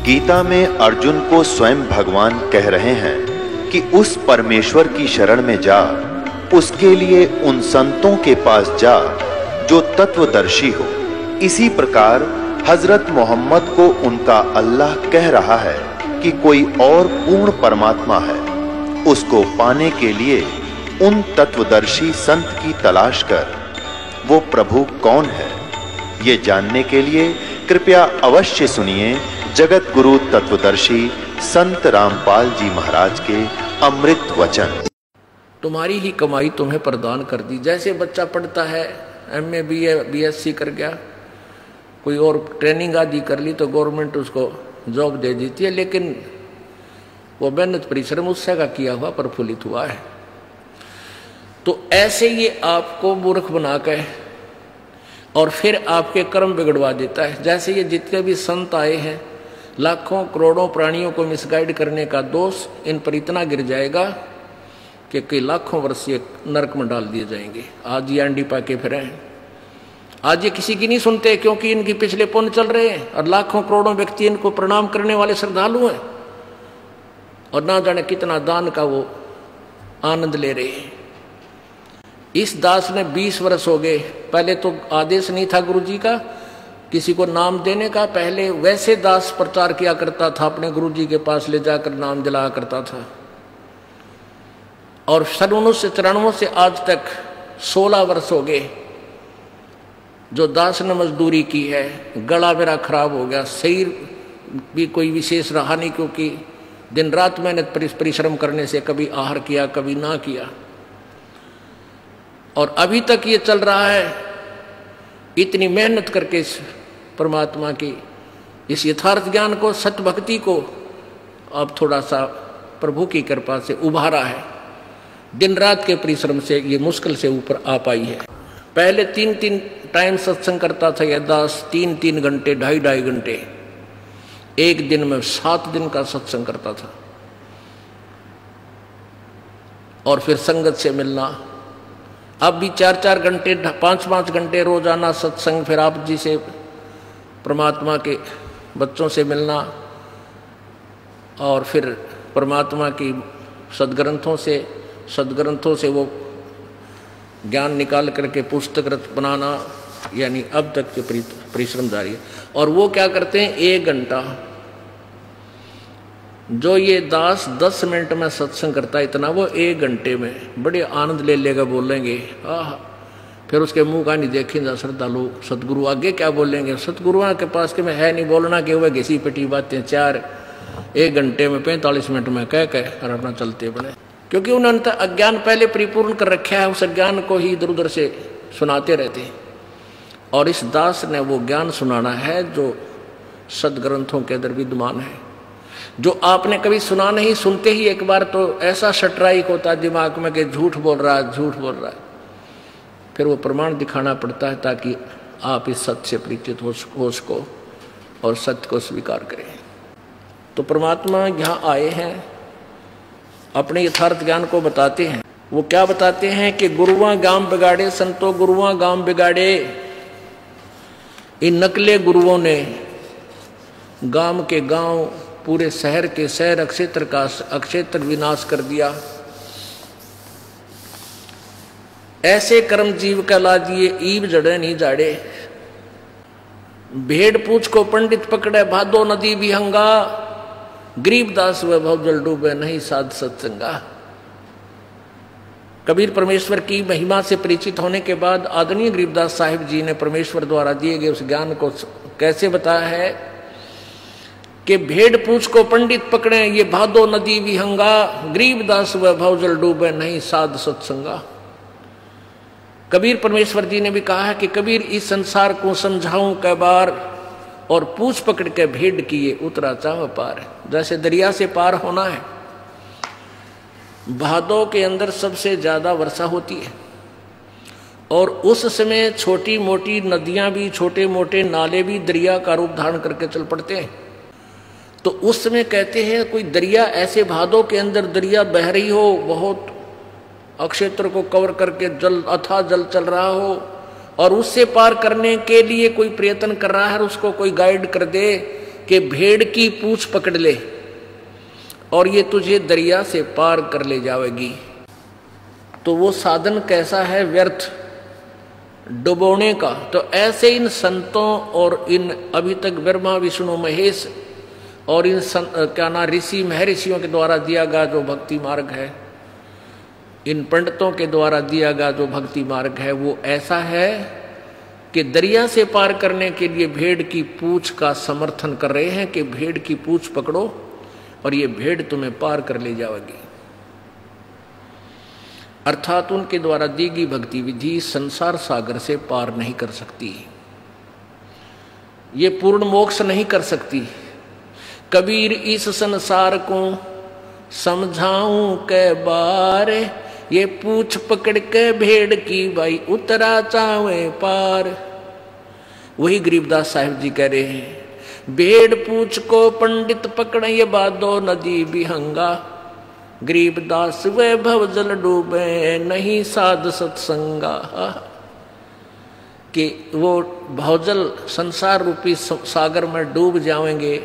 गीता में अर्जुन को स्वयं भगवान कह रहे हैं कि उस परमेश्वर की शरण में जा, उसके लिए उन संतों के पास जा जो तत्वदर्शी हो। इसी प्रकार हजरत मोहम्मद को उनका अल्लाह कह रहा है कि कोई और पूर्ण परमात्मा है, उसको पाने के लिए उन तत्वदर्शी संत की तलाश कर। वो प्रभु कौन है, ये जानने के लिए कृपया अवश्य सुनिए जगत गुरु तत्वदर्शी संत रामपाल जी महाराज के अमृत वचन। तुम्हारी ही कमाई तुम्हें प्रदान कर दी। जैसे बच्चा पढ़ता है, MA BA BSc कर गया, कोई और ट्रेनिंग आदि कर ली तो गवर्नमेंट उसको जॉब दे देती है, लेकिन वो मेहनत परिश्रम उससे का किया हुआ प्रफुल्लित हुआ है। तो ऐसे ये आपको मूर्ख बना के और फिर आपके कर्म बिगड़वा देता है। जैसे ये जितने भी संत आए हैं, लाखों करोड़ों प्राणियों को मिसगाइड करने का दोष इन पर इतना गिर जाएगा कि कई लाखों वर्ष ये नरक में डाल दिए जाएंगे। आज ये अंडी पाके फिरे हैं, आज ये किसी की नहीं सुनते क्योंकि इनके पिछले पुण्य चल रहे हैं और लाखों करोड़ों व्यक्ति इनको प्रणाम करने वाले श्रद्धालु हैं और ना जाने कितना दान का वो आनंद ले रहे हैं। इस दास ने 20 वर्ष हो गए, पहले तो आदेश नहीं था गुरु जी का किसी को नाम देने का। पहले वैसे दास प्रचार किया करता था, अपने गुरु जी के पास ले जाकर नाम दिलाया करता था। और सन 1994 से आज तक 16 वर्ष हो गए जो दास ने मजदूरी की है। गला मेरा खराब हो गया, शरीर भी कोई विशेष रहा नहीं, क्योंकि दिन रात मेहनत परिश्रम करने से कभी आहार किया कभी ना किया, और अभी तक ये चल रहा है। इतनी मेहनत करके इस परमात्मा की इस यथार्थ ज्ञान को, सत्य भक्ति को अब थोड़ा सा प्रभु की कृपा से उभारा है। दिन रात के परिश्रम से ये मुश्किल से ऊपर आ पाई है। पहले 3-3 टाइम सत्संग करता था यह दास, 3-3 घंटे 2.5 घंटे, एक दिन में 7 दिन का सत्संग करता था। और फिर संगत से मिलना, अब भी 4-4 घंटे 5-5 घंटे रोजाना सत्संग, फिर आप जी से परमात्मा के बच्चों से मिलना, और फिर परमात्मा की सदग्रंथों से वो ज्ञान निकाल करके पुस्तक बनाना, यानी अब तक के परिश्रम जारी है। और वो क्या करते हैं, 1 घंटा जो ये दास 10 मिनट में सत्संग करता है, इतना वो 1 घंटे में बड़े आनंद ले लेगा बोलेंगे। फिर उसके मुंह का नहीं देखेंगे श्रद्धालु, सतगुरु आगे क्या बोलेंगे। सतगुरुओं के पास के में है नहीं बोलना कि वह घिसी पिटी बातें 1 घंटे में 45 मिनट में कह और अपना चलते बने, क्योंकि उन्होंने अज्ञान पहले परिपूर्ण कर रखा है। उस अज्ञान को ही इधर उधर से सुनाते रहते हैं। और इस दास ने वो ज्ञान सुनाना है जो सदग्रंथों के अंदर विद्यमान है, जो आपने कभी सुना नहीं। सुनते ही एक बार तो ऐसा स्ट्राइक होता है दिमाग में कि झूठ बोल रहा है। फिर वो प्रमाण दिखाना पड़ता है ताकि आप इस सत्य से परिचित हो सको और सत्य को स्वीकार करें। तो परमात्मा यहाँ आए हैं, अपने यथार्थ ज्ञान को बताते हैं। वो क्या बताते हैं कि गुरुआ गांव बिगाड़े संतो गुरुआ गांव बिगाड़े। इन नकले गुरुओं ने गांव के गांव, पूरे शहर के शहर, अक्षेत्र विनाश कर दिया। ऐसे कर्म जीव कहला दिए, ईब जड़े नहीं जाड़े। भेड़ पूछ को पंडित पकड़े, भादो नदी विहंगा। गरीबदास वैभव जल डूबे, नहीं साध सत्संगा। कबीर परमेश्वर की महिमा से परिचित होने के बाद आदरणीय गरीबदास साहिब जी ने परमेश्वर द्वारा दिए गए उस ज्ञान को कैसे बताया है कि भेड़ पूछ को पंडित पकड़े, ये भादो नदी विहंगा। गरीबदास वैभव जल डूबे, नहीं साध सत्संगा। कबीर परमेश्वर जी ने भी कहा है कि कबीर इस संसार को समझाऊं कै बार, और पूछ पकड़ के भेड़ किए उतरा चाह पार। जैसे दरिया से पार होना है, भादों के अंदर सबसे ज्यादा वर्षा होती है, और उस समय छोटी मोटी नदियां भी, छोटे मोटे नाले भी दरिया का रूप धारण करके चल पड़ते हैं। तो उस समय कहते हैं कोई दरिया ऐसे भादों के अंदर दरिया बह रही हो, बहुत अक्षेत्र को कवर करके जल, अथाह जल चल रहा हो, और उससे पार करने के लिए कोई प्रयत्न कर रहा है, उसको कोई गाइड कर दे, कि भेड़ की पूंछ पकड़ ले और ये तुझे दरिया से पार कर ले जाएगी, तो वो साधन कैसा है? व्यर्थ, डुबोने का। तो ऐसे इन संतों और इन अभी तक ब्रह्मा विष्णु महेश और इन क्या ना ऋषि महर्षियों के द्वारा दिया गया जो भक्ति मार्ग है, इन पंडितों के द्वारा दिया गया जो भक्ति मार्ग है, वो ऐसा है कि दरिया से पार करने के लिए भेड़ की पूंछ का समर्थन कर रहे हैं कि भेड़ की पूंछ पकड़ो और ये भेड़ तुम्हें पार कर ले जाएगी। अर्थात उनके द्वारा दी गई भक्ति विधि संसार सागर से पार नहीं कर सकती, ये पूर्ण मोक्ष नहीं कर सकती। कबीर इस संसार को समझाऊं के बारे, ये पूछ पकड़ के भेड़ की भाई उतरा चावे पार। वही गरीबदास साहिब जी कह रहे हैं, भेड़ पूछ को पंडित पकड़े ये बादो नदी बिहंगा, गरीबदास वे भवजल डूबे नहीं साध सत्संगा। कि वो भवजल संसार रूपी सागर में डूब जाएंगे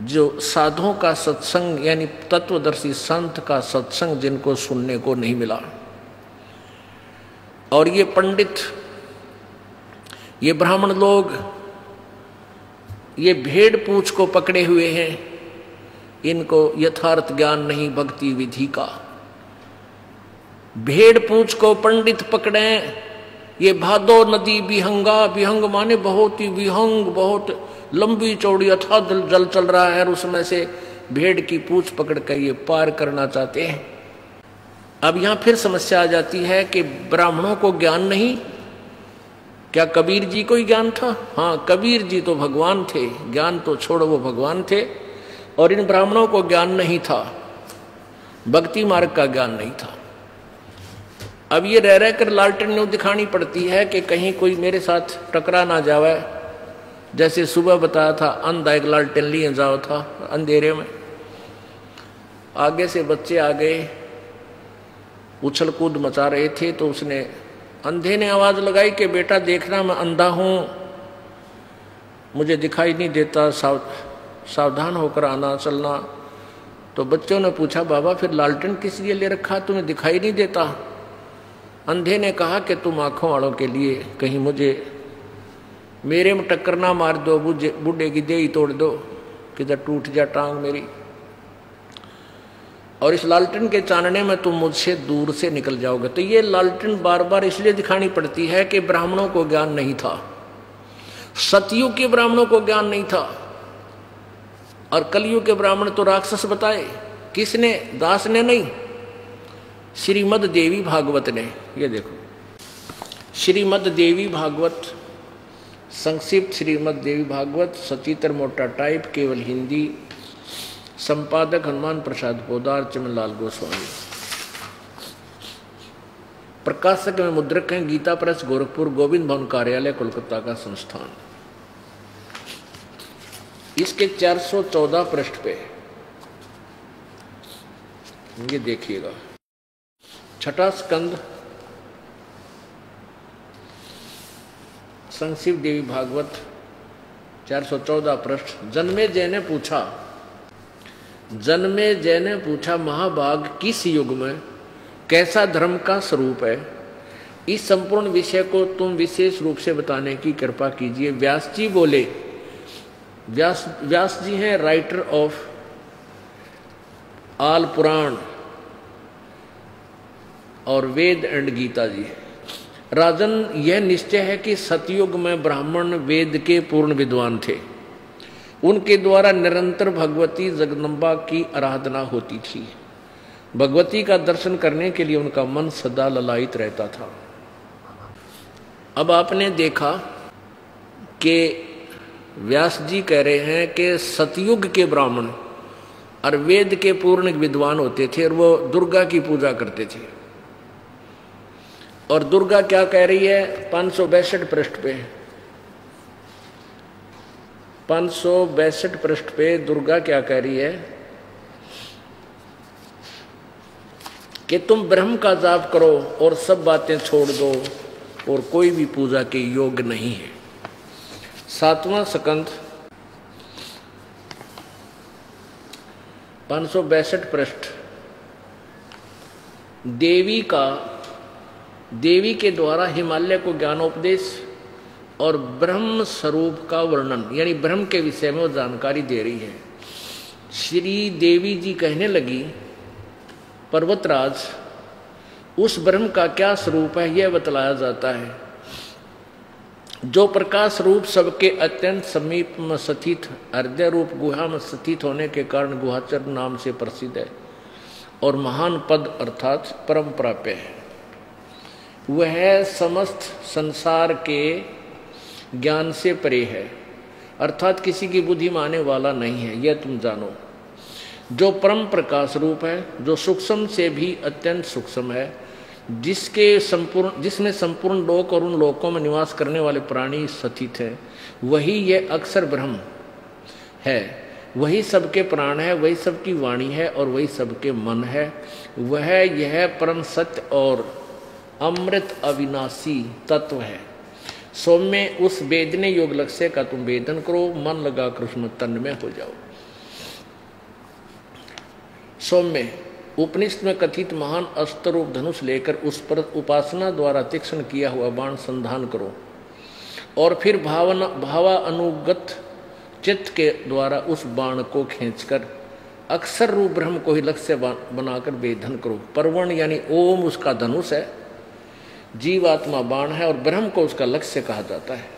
जो साधुओं का सत्संग यानी तत्वदर्शी संत का सत्संग जिनको सुनने को नहीं मिला। और ये पंडित, ये ब्राह्मण लोग ये भेड़ पूंछ को पकड़े हुए हैं, इनको यथार्थ ज्ञान नहीं भक्ति विधि का। भेड़ पूंछ को पंडित पकड़े, ये भादो नदी विहंगा, विहंग माने बहुत ही विहंग, बहुत लंबी चौड़ी अथाह जल चल रहा है और उसमें से भेड़ की पूंछ पकड़ कर ये पार करना चाहते हैं। अब यहां फिर समस्या आ जाती है कि ब्राह्मणों को ज्ञान नहीं, क्या कबीर जी को ही ज्ञान था? हाँ, कबीर जी तो भगवान थे, ज्ञान तो छोड़ो वो भगवान थे, और इन ब्राह्मणों को ज्ञान नहीं था, भक्ति मार्ग का ज्ञान नहीं था। अब ये रह रह कर लालटेन दिखानी पड़ती है कि कहीं कोई मेरे साथ टकरा ना जावे। जैसे सुबह बताया था, अंधा एक लालटेन लिए जाओ था अंधेरे में, आगे से बच्चे आ गए, उछल कूद मचा रहे थे, तो उसने अंधे ने आवाज लगाई कि बेटा देखना मैं अंधा हूं, मुझे दिखाई नहीं देता, सावधान होकर आना चलना। तो बच्चों ने पूछा, बाबा फिर लालटेन किस लिए ले रखा, तुम्हें दिखाई नहीं देता? अंधे ने कहा कि तुम आंखों वालों के लिए, कहीं मुझे मेरे में टक्कर ना मार दो, बूढ़े की देही तोड़ दो, किधर टूट जा टांग मेरी, और इस लालटेन के चानने में तुम मुझसे दूर से निकल जाओगे। तो ये लालटेन बार बार इसलिए दिखानी पड़ती है कि ब्राह्मणों को ज्ञान नहीं था, सतयुग के ब्राह्मणों को ज्ञान नहीं था, और कलयुग के ब्राह्मण तो राक्षस बताए। किसने? दास ने नहीं, श्रीमद देवी भागवत ने। ये देखो श्रीमद देवी भागवत, संक्षिप्त श्रीमद देवी भागवत, सचित्र मोटा टाइप, केवल हिंदी, संपादक हनुमान प्रसाद पोदार, चमनलाल गोस्वामी, प्रकाशक में मुद्रक हैं गीता प्रेस, गोरखपुर, गोविंद भवन कार्यालय, कोलकाता का संस्थान। इसके 414 पृष्ठ पे ये देखिएगा, छठा स्कंद, संक्षिप्त देवी भागवत, 414 पृष्ठ। जन्मेजय ने पूछा, महाभाग किस युग में कैसा धर्म का स्वरूप है? इस संपूर्ण विषय को तुम विशेष रूप से बताने की कृपा कीजिए। व्यास जी बोले, व्यास जी हैं राइटर ऑफ आल पुराण और वेद एंड गीता जी। राजन, यह निश्चय है कि सतयुग में ब्राह्मण वेद के पूर्ण विद्वान थे, उनके द्वारा निरंतर भगवती जगदम्बा की आराधना होती थी। भगवती का दर्शन करने के लिए उनका मन सदा ललायित रहता था। अब आपने देखा कि व्यास जी कह रहे हैं कि सतयुग के ब्राह्मण और वेद के पूर्ण विद्वान होते थे और वो दुर्गा की पूजा करते थे। और दुर्गा क्या कह रही है? 562 पृष्ठ पे, 562 पृष्ठ पे दुर्गा क्या कह रही है कि तुम ब्रह्म का जाप करो और सब बातें छोड़ दो और कोई भी पूजा के योग्य नहीं है। 7वां स्कंद 562 पृष्ठ। देवी के द्वारा हिमालय को ज्ञानोपदेश और ब्रह्म स्वरूप का वर्णन, यानी ब्रह्म के विषय में वो जानकारी दे रही है। श्री देवी जी कहने लगी, पर्वतराज, उस ब्रह्म का क्या स्वरूप है यह बतलाया जाता है, जो प्रकाश रूप सबके अत्यंत समीप में स्थित हृदय रूप गुहा में स्थित होने के कारण गुहाचर नाम से प्रसिद्ध है और महान पद अर्थात परम प्राप्य है। वह समस्त संसार के ज्ञान से परे है, अर्थात किसी की बुद्धि माने वाला नहीं है, यह तुम जानो। जो परम प्रकाश रूप है, जो सूक्ष्म से भी अत्यंत सूक्ष्म है, जिसमें संपूर्ण लोक और उन लोकों में निवास करने वाले प्राणी स्थित है, वही ये अक्षर ब्रह्म है। वही सबके प्राण है, वही सबकी वाणी है और वही सबके मन है। वह यह परम सत्य और अमृत अविनाशी तत्व है। सौम्य उस वेदने योग लक्ष्य का तुम वेदन करो, मन लगाकर उसमें तन्मय हो जाओ। सौम्य उपनिषद में कथित महान अस्त्र रूप धनुष लेकर उस पर उपासना द्वारा तीक्ष्ण किया हुआ बाण संधान करो और फिर भावानुगत चित्त के द्वारा उस बाण को खींचकर अक्षर रूप ब्रह्म को ही लक्ष्य बनाकर वेधन करो। परवण यानी ओम उसका धनुष है, जीवात्मा बाण है और ब्रह्म को उसका लक्ष्य कहा जाता है।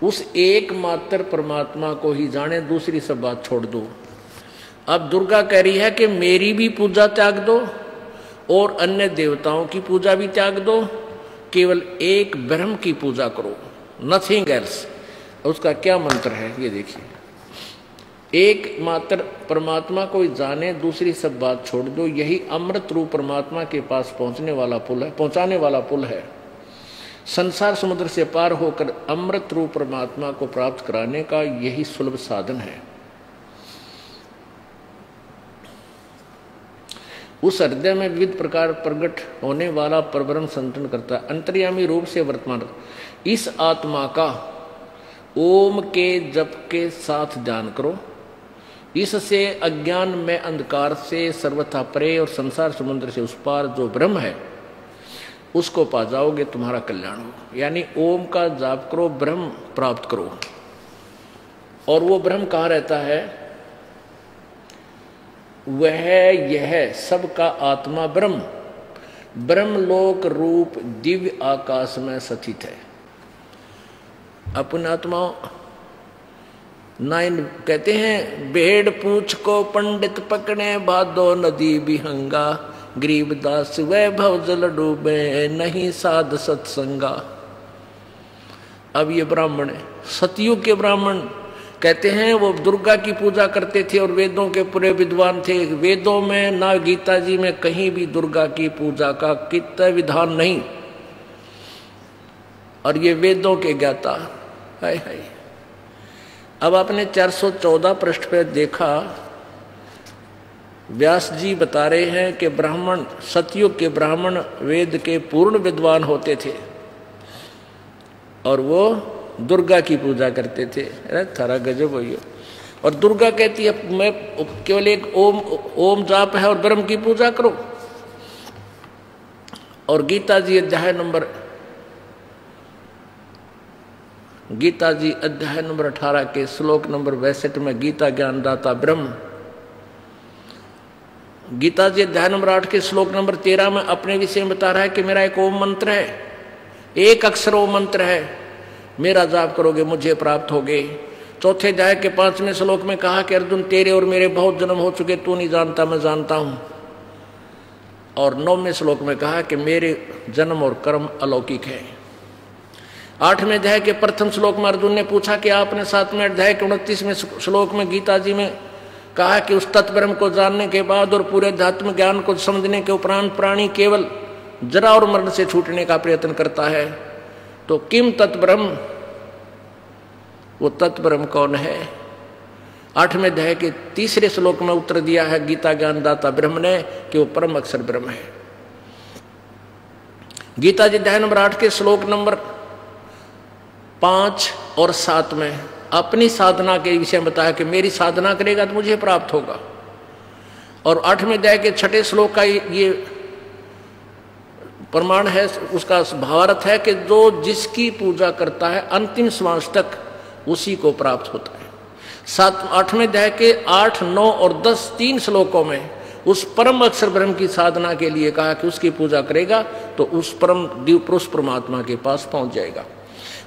उस एकमात्र परमात्मा को ही जाने, दूसरी सब बात छोड़ दो। अब दुर्गा कह रही है कि मेरी भी पूजा त्याग दो और अन्य देवताओं की पूजा भी त्याग दो, केवल एक ब्रह्म की पूजा करो, नथिंग एल्स। उसका क्या मंत्र है ये देखिए, एक मात्र परमात्मा को जाने, दूसरी सब बात छोड़ दो। यही अमृत रूप परमात्मा के पास पहुंचाने वाला पुल है। संसार समुद्र से पार होकर अमृत रूप परमात्मा को प्राप्त कराने का यही सुलभ साधन है। उस हृदय में विविध प्रकार प्रकट होने वाला परब्रह्म संतन करता है, अंतर्यामी रूप से वर्तमान। इस आत्मा का ओम के जप के साथ ध्यान करो। इससे अज्ञान में अंधकार से सर्वथा परे और संसार समुद्र से उस पार जो ब्रह्म है उसको पा जाओगे, तुम्हारा कल्याण हो। यानी ओम का जाप करो, ब्रह्म प्राप्त करो। और वो ब्रह्म कहाँ रहता है? वह यह सबका आत्मा ब्रह्म ब्रह्मलोक रूप दिव्य आकाश में स्थित है। अपने आत्मा नाइन कहते हैं, भेड़ पूछ को पंडित पकड़े, भादो नदी बिहंगा, गरीबदास वैभव जल डूबे, नहीं साध सत्संगा। अब ये ब्राह्मण है, सतयुग के ब्राह्मण कहते हैं, वो दुर्गा की पूजा करते थे और वेदों के पूरे विद्वान थे। वेदों में ना गीता जी में कहीं भी दुर्गा की पूजा का कितना विधान नहीं, और ये वेदों के ज्ञाता। हाय हाय। अब आपने 414 पृष्ठ पे देखा, व्यास जी बता रहे हैं कि ब्राह्मण, सतयुग के ब्राह्मण वेद के पूर्ण विद्वान होते थे और वो दुर्गा की पूजा करते थे। अरे थारा गजब हो। और दुर्गा कहती है मैं केवल एक ओम जाप है और ब्रह्म की पूजा करो। और गीता जी अध्याय नंबर 18 के श्लोक नंबर 62 में गीता ज्ञानदाता ब्रह्म, गीता जी अध्याय नंबर 8 के श्लोक नंबर 13 में अपने विषय में बता रहा है कि मेरा एक ओम मंत्र है, एक अक्षर ओम मंत्र है, मेरा जाप करोगे मुझे प्राप्त होगे। चौथे अध्याय के 5वें श्लोक में कहा कि अर्जुन तेरे और मेरे बहुत जन्म हो चुके, तू नहीं जानता मैं जानता हूं। और 9वें श्लोक में कहा कि मेरे जन्म और कर्म अलौकिक है। 8वें अध्याय के प्रथम श्लोक में अर्जुन ने पूछा कि आपने 7वें अध्याय के 29वें श्लोक में गीता जी में कहा कि उस तत्ब्रह्म को जानने के बाद और पूरे अध्यात्म ज्ञान को समझने के उपरांत प्राणी केवल जरा और मरण से छूटने का प्रयत्न करता है, तो किम तत्ब्रह्म, वो तत्ब्रह्म कौन है? 8वें अध्याय के 3 श्लोक में उत्तर दिया है गीता ज्ञानदाता ब्रह्म ने कि वो परम अक्षर ब्रह्म है। गीता जी अध्याय नंबर 8 के श्लोक नंबर 5 और 7 में अपनी साधना के विषय में बताया कि मेरी साधना करेगा तो मुझे प्राप्त होगा। और 8वें अध्याय के 6ठे श्लोक का ये प्रमाण है, उसका भावार्थ है कि जो जिसकी पूजा करता है अंतिम श्वास तक उसी को प्राप्त होता है। 8वें अध्याय के 8, 9 और 10 3 श्लोकों में उस परम अक्षर ब्रह्म की साधना के लिए कहा कि उसकी पूजा करेगा तो उस परम दिव्य पुरुष परमात्मा के पास पहुंच जाएगा।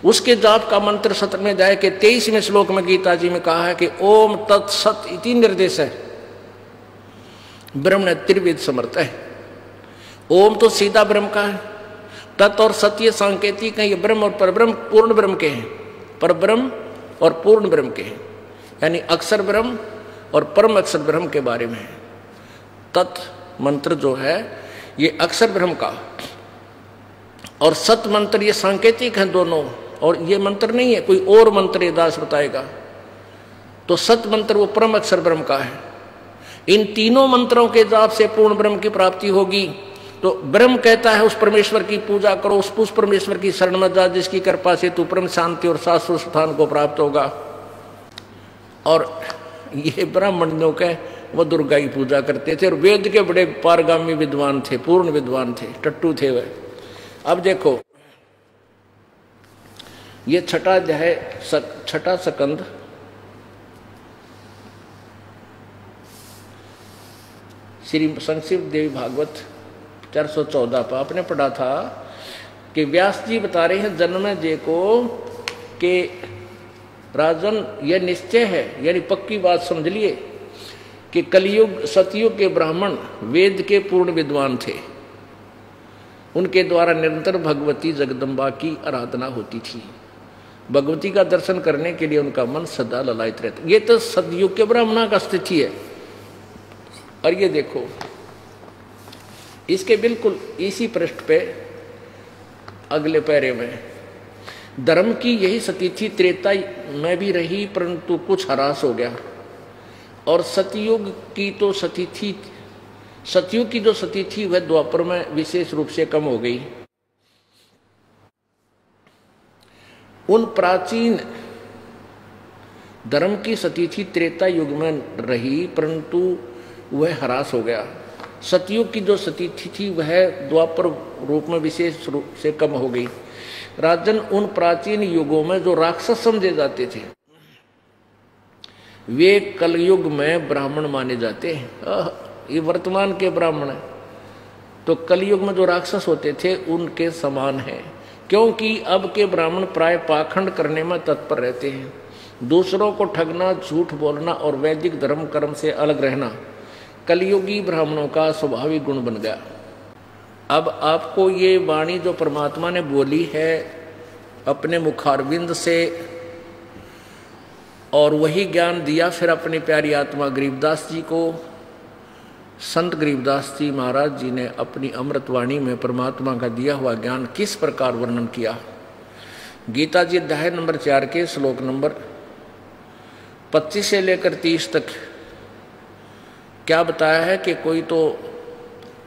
उसके जाप का मंत्र 17वें अध्याय के 23वें श्लोक में गीता जी में कहा है कि ओम तत्सत इति निर्देश है। ब्रह्म ने त्रिविध समर्थ है। ओम तो सीधा ब्रह्म का है, तत् और सत्य सांकेतिक है, ये ब्रह्म और परब्रह्म पूर्ण ब्रह्म के हैं, परब्रह्म और पूर्ण ब्रह्म के हैं, यानी अक्षर ब्रह्म और परम अक्षर ब्रह्म के बारे में है। तत् मंत्र जो है ये अक्षर ब्रह्म का, और सत मंत्र ये सांकेतिक है दोनों, और ये मंत्र नहीं है कोई और मंत्र ये दास बताएगा। तो सत मंत्र वो परम अक्षर ब्रह्म का है। इन तीनों मंत्रों के जाप से पूर्ण ब्रह्म की प्राप्ति होगी। तो ब्रह्म कहता है उस परमेश्वर की पूजा करो, उस परमेश्वर की शरण में जा जिसकी कृपा से तू परम शांति और शाश्वत स्थान को प्राप्त होगा। और ये ब्राह्मणों के वो दुर्गा की पूजा करते थे और वेद के बड़े पारगामी विद्वान थे, पूर्ण विद्वान थे, टट्टू थे वह। अब देखो ये 6ठा अध्याय 6ठा स्कंद श्री संक्षिप्त देवी भागवत 414 पर आपने पढ़ा था कि व्यास जी बता रहे हैं जन्मेजय को कि राजन यह निश्चय है, यानी पक्की बात समझ लिए कि कलयुग सतयुग के ब्राह्मण वेद के पूर्ण विद्वान थे, उनके द्वारा निरंतर भगवती जगदम्बा की आराधना होती थी। भगवती का दर्शन करने के लिए उनका मन सदा ललायित रहता। ये तो सतयुग के ब्राह्मणों का स्थिति है। और ये देखो इसके बिल्कुल इसी पृष्ठ पे अगले पैरे में धर्म की यही स्थिति त्रेता में भी रही परंतु कुछ ह्रास हो गया, और सतयुग की जो सती थी वह द्वापर में विशेष रूप से कम हो गई। उन प्राचीन धर्म की सती थी त्रेता युग में रही परंतु वह ह्रास हो गया। सतयुग की जो सती थी वह द्वापर रूप में विशेष रूप से कम हो गई। राजन उन प्राचीन युगों में जो राक्षस समझे जाते थे वे कलयुग में ब्राह्मण माने जाते हैं। ये वर्तमान के ब्राह्मण है तो कलयुग में जो राक्षस होते थे उनके समान है, क्योंकि अब के ब्राह्मण प्राय पाखंड करने में तत्पर रहते हैं। दूसरों को ठगना, झूठ बोलना और वैदिक धर्म कर्म से अलग रहना कलयुगी ब्राह्मणों का स्वाभाविक गुण बन गया। अब आपको ये वाणी जो परमात्मा ने बोली है अपने मुखारविंद से, और वही ज्ञान दिया फिर अपनी प्यारी आत्मा गरीबदास जी को, संत गरीबदास जी महाराज जी ने अपनी अमृतवाणी में परमात्मा का दिया हुआ ज्ञान किस प्रकार वर्णन किया। गीता जी अध्याय नंबर 4 के श्लोक नंबर 25 से लेकर 30 तक क्या बताया है कि कोई तो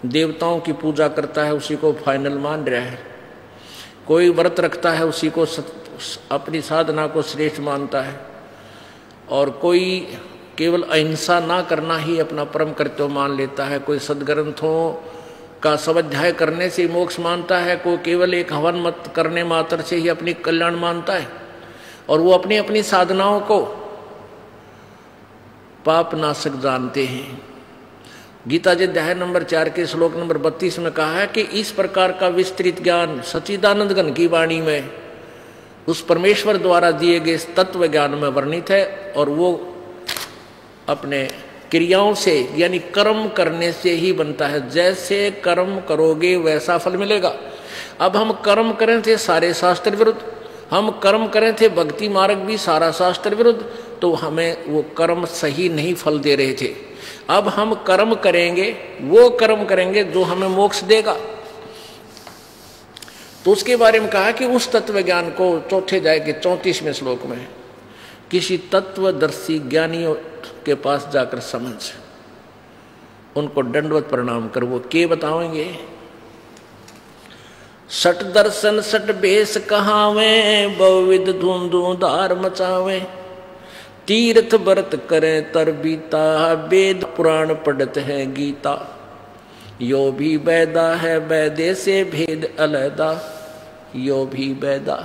देवताओं की पूजा करता है उसी को फाइनल मान रहा है, कोई व्रत रखता है उसी को अपनी साधना को श्रेष्ठ मानता है, और कोई केवल अहिंसा ना करना ही अपना परम कर्तव्य मान लेता है, कोई सदग्रंथों का स्वाध्याय करने से मोक्ष मानता है, कोई केवल एक हवन मत करने मात्र से ही अपनी कल्याण मानता है, और वो अपनी अपनी साधनाओं को पाप नाशक जानते हैं। गीता जी अध्याय नंबर 4 के श्लोक नंबर 32 में कहा है कि इस प्रकार का विस्तृत ज्ञान सच्चिदानंद घन की वाणी में उस परमेश्वर द्वारा दिए गए तत्व ज्ञान में वर्णित है, और वो अपने क्रियाओं से यानी कर्म करने से ही बनता है। जैसे कर्म करोगे वैसा फल मिलेगा। अब हम कर्म करें थे सारे शास्त्र विरुद्ध, हम कर्म करें थे भक्ति मार्ग भी सारा शास्त्र विरुद्ध, तो हमें वो कर्म सही नहीं फल दे रहे थे। अब हम कर्म करेंगे, वो कर्म करेंगे जो हमें मोक्ष देगा। तो उसके बारे में कहा कि उस तत्व ज्ञान को 4 अध्याय के 34वें श्लोक में किसी तत्वदर्शी ज्ञानियों के पास जाकर समझ, उनको दंडवत प्रणाम कर, वो के बताएंगे। सट दर्शन सट बेस कहावे, बहुविध धूमधार मचावे। तीर्थ व्रत करें तर बीता, वेद पुराण पढ़त है गीता। यो भी बैदा है बैदे से भेद अलैदा, यो भी बैदा।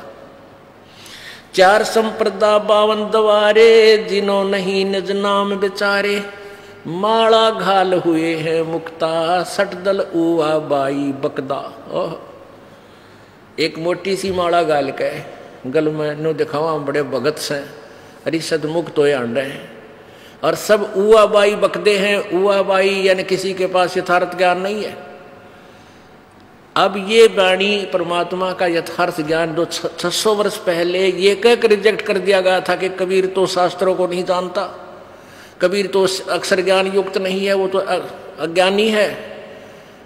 4 संप्रदा 52 द्वारे, जिन्हों नहीं निज नाम विचारे। माला घाल हुए हैं मुक्ता, सट दल उआ बाई बकदा। एक मोटी सी माला गाल के गल में नो दिखावा बड़े भगत से अरिषद मुक्त होए आंडे हैं, और सब उआ बाई बकदे हैं। उआ बाई यानी किसी के पास यथार्थ ज्ञान नहीं है। अब ये वाणी परमात्मा का यथार्थ ज्ञान जो 600 वर्ष पहले ये कहकर रिजेक्ट कर दिया गया था कि कबीर तो शास्त्रों को नहीं जानता, कबीर तो अक्षर ज्ञान युक्त नहीं है, वो तो अज्ञानी है,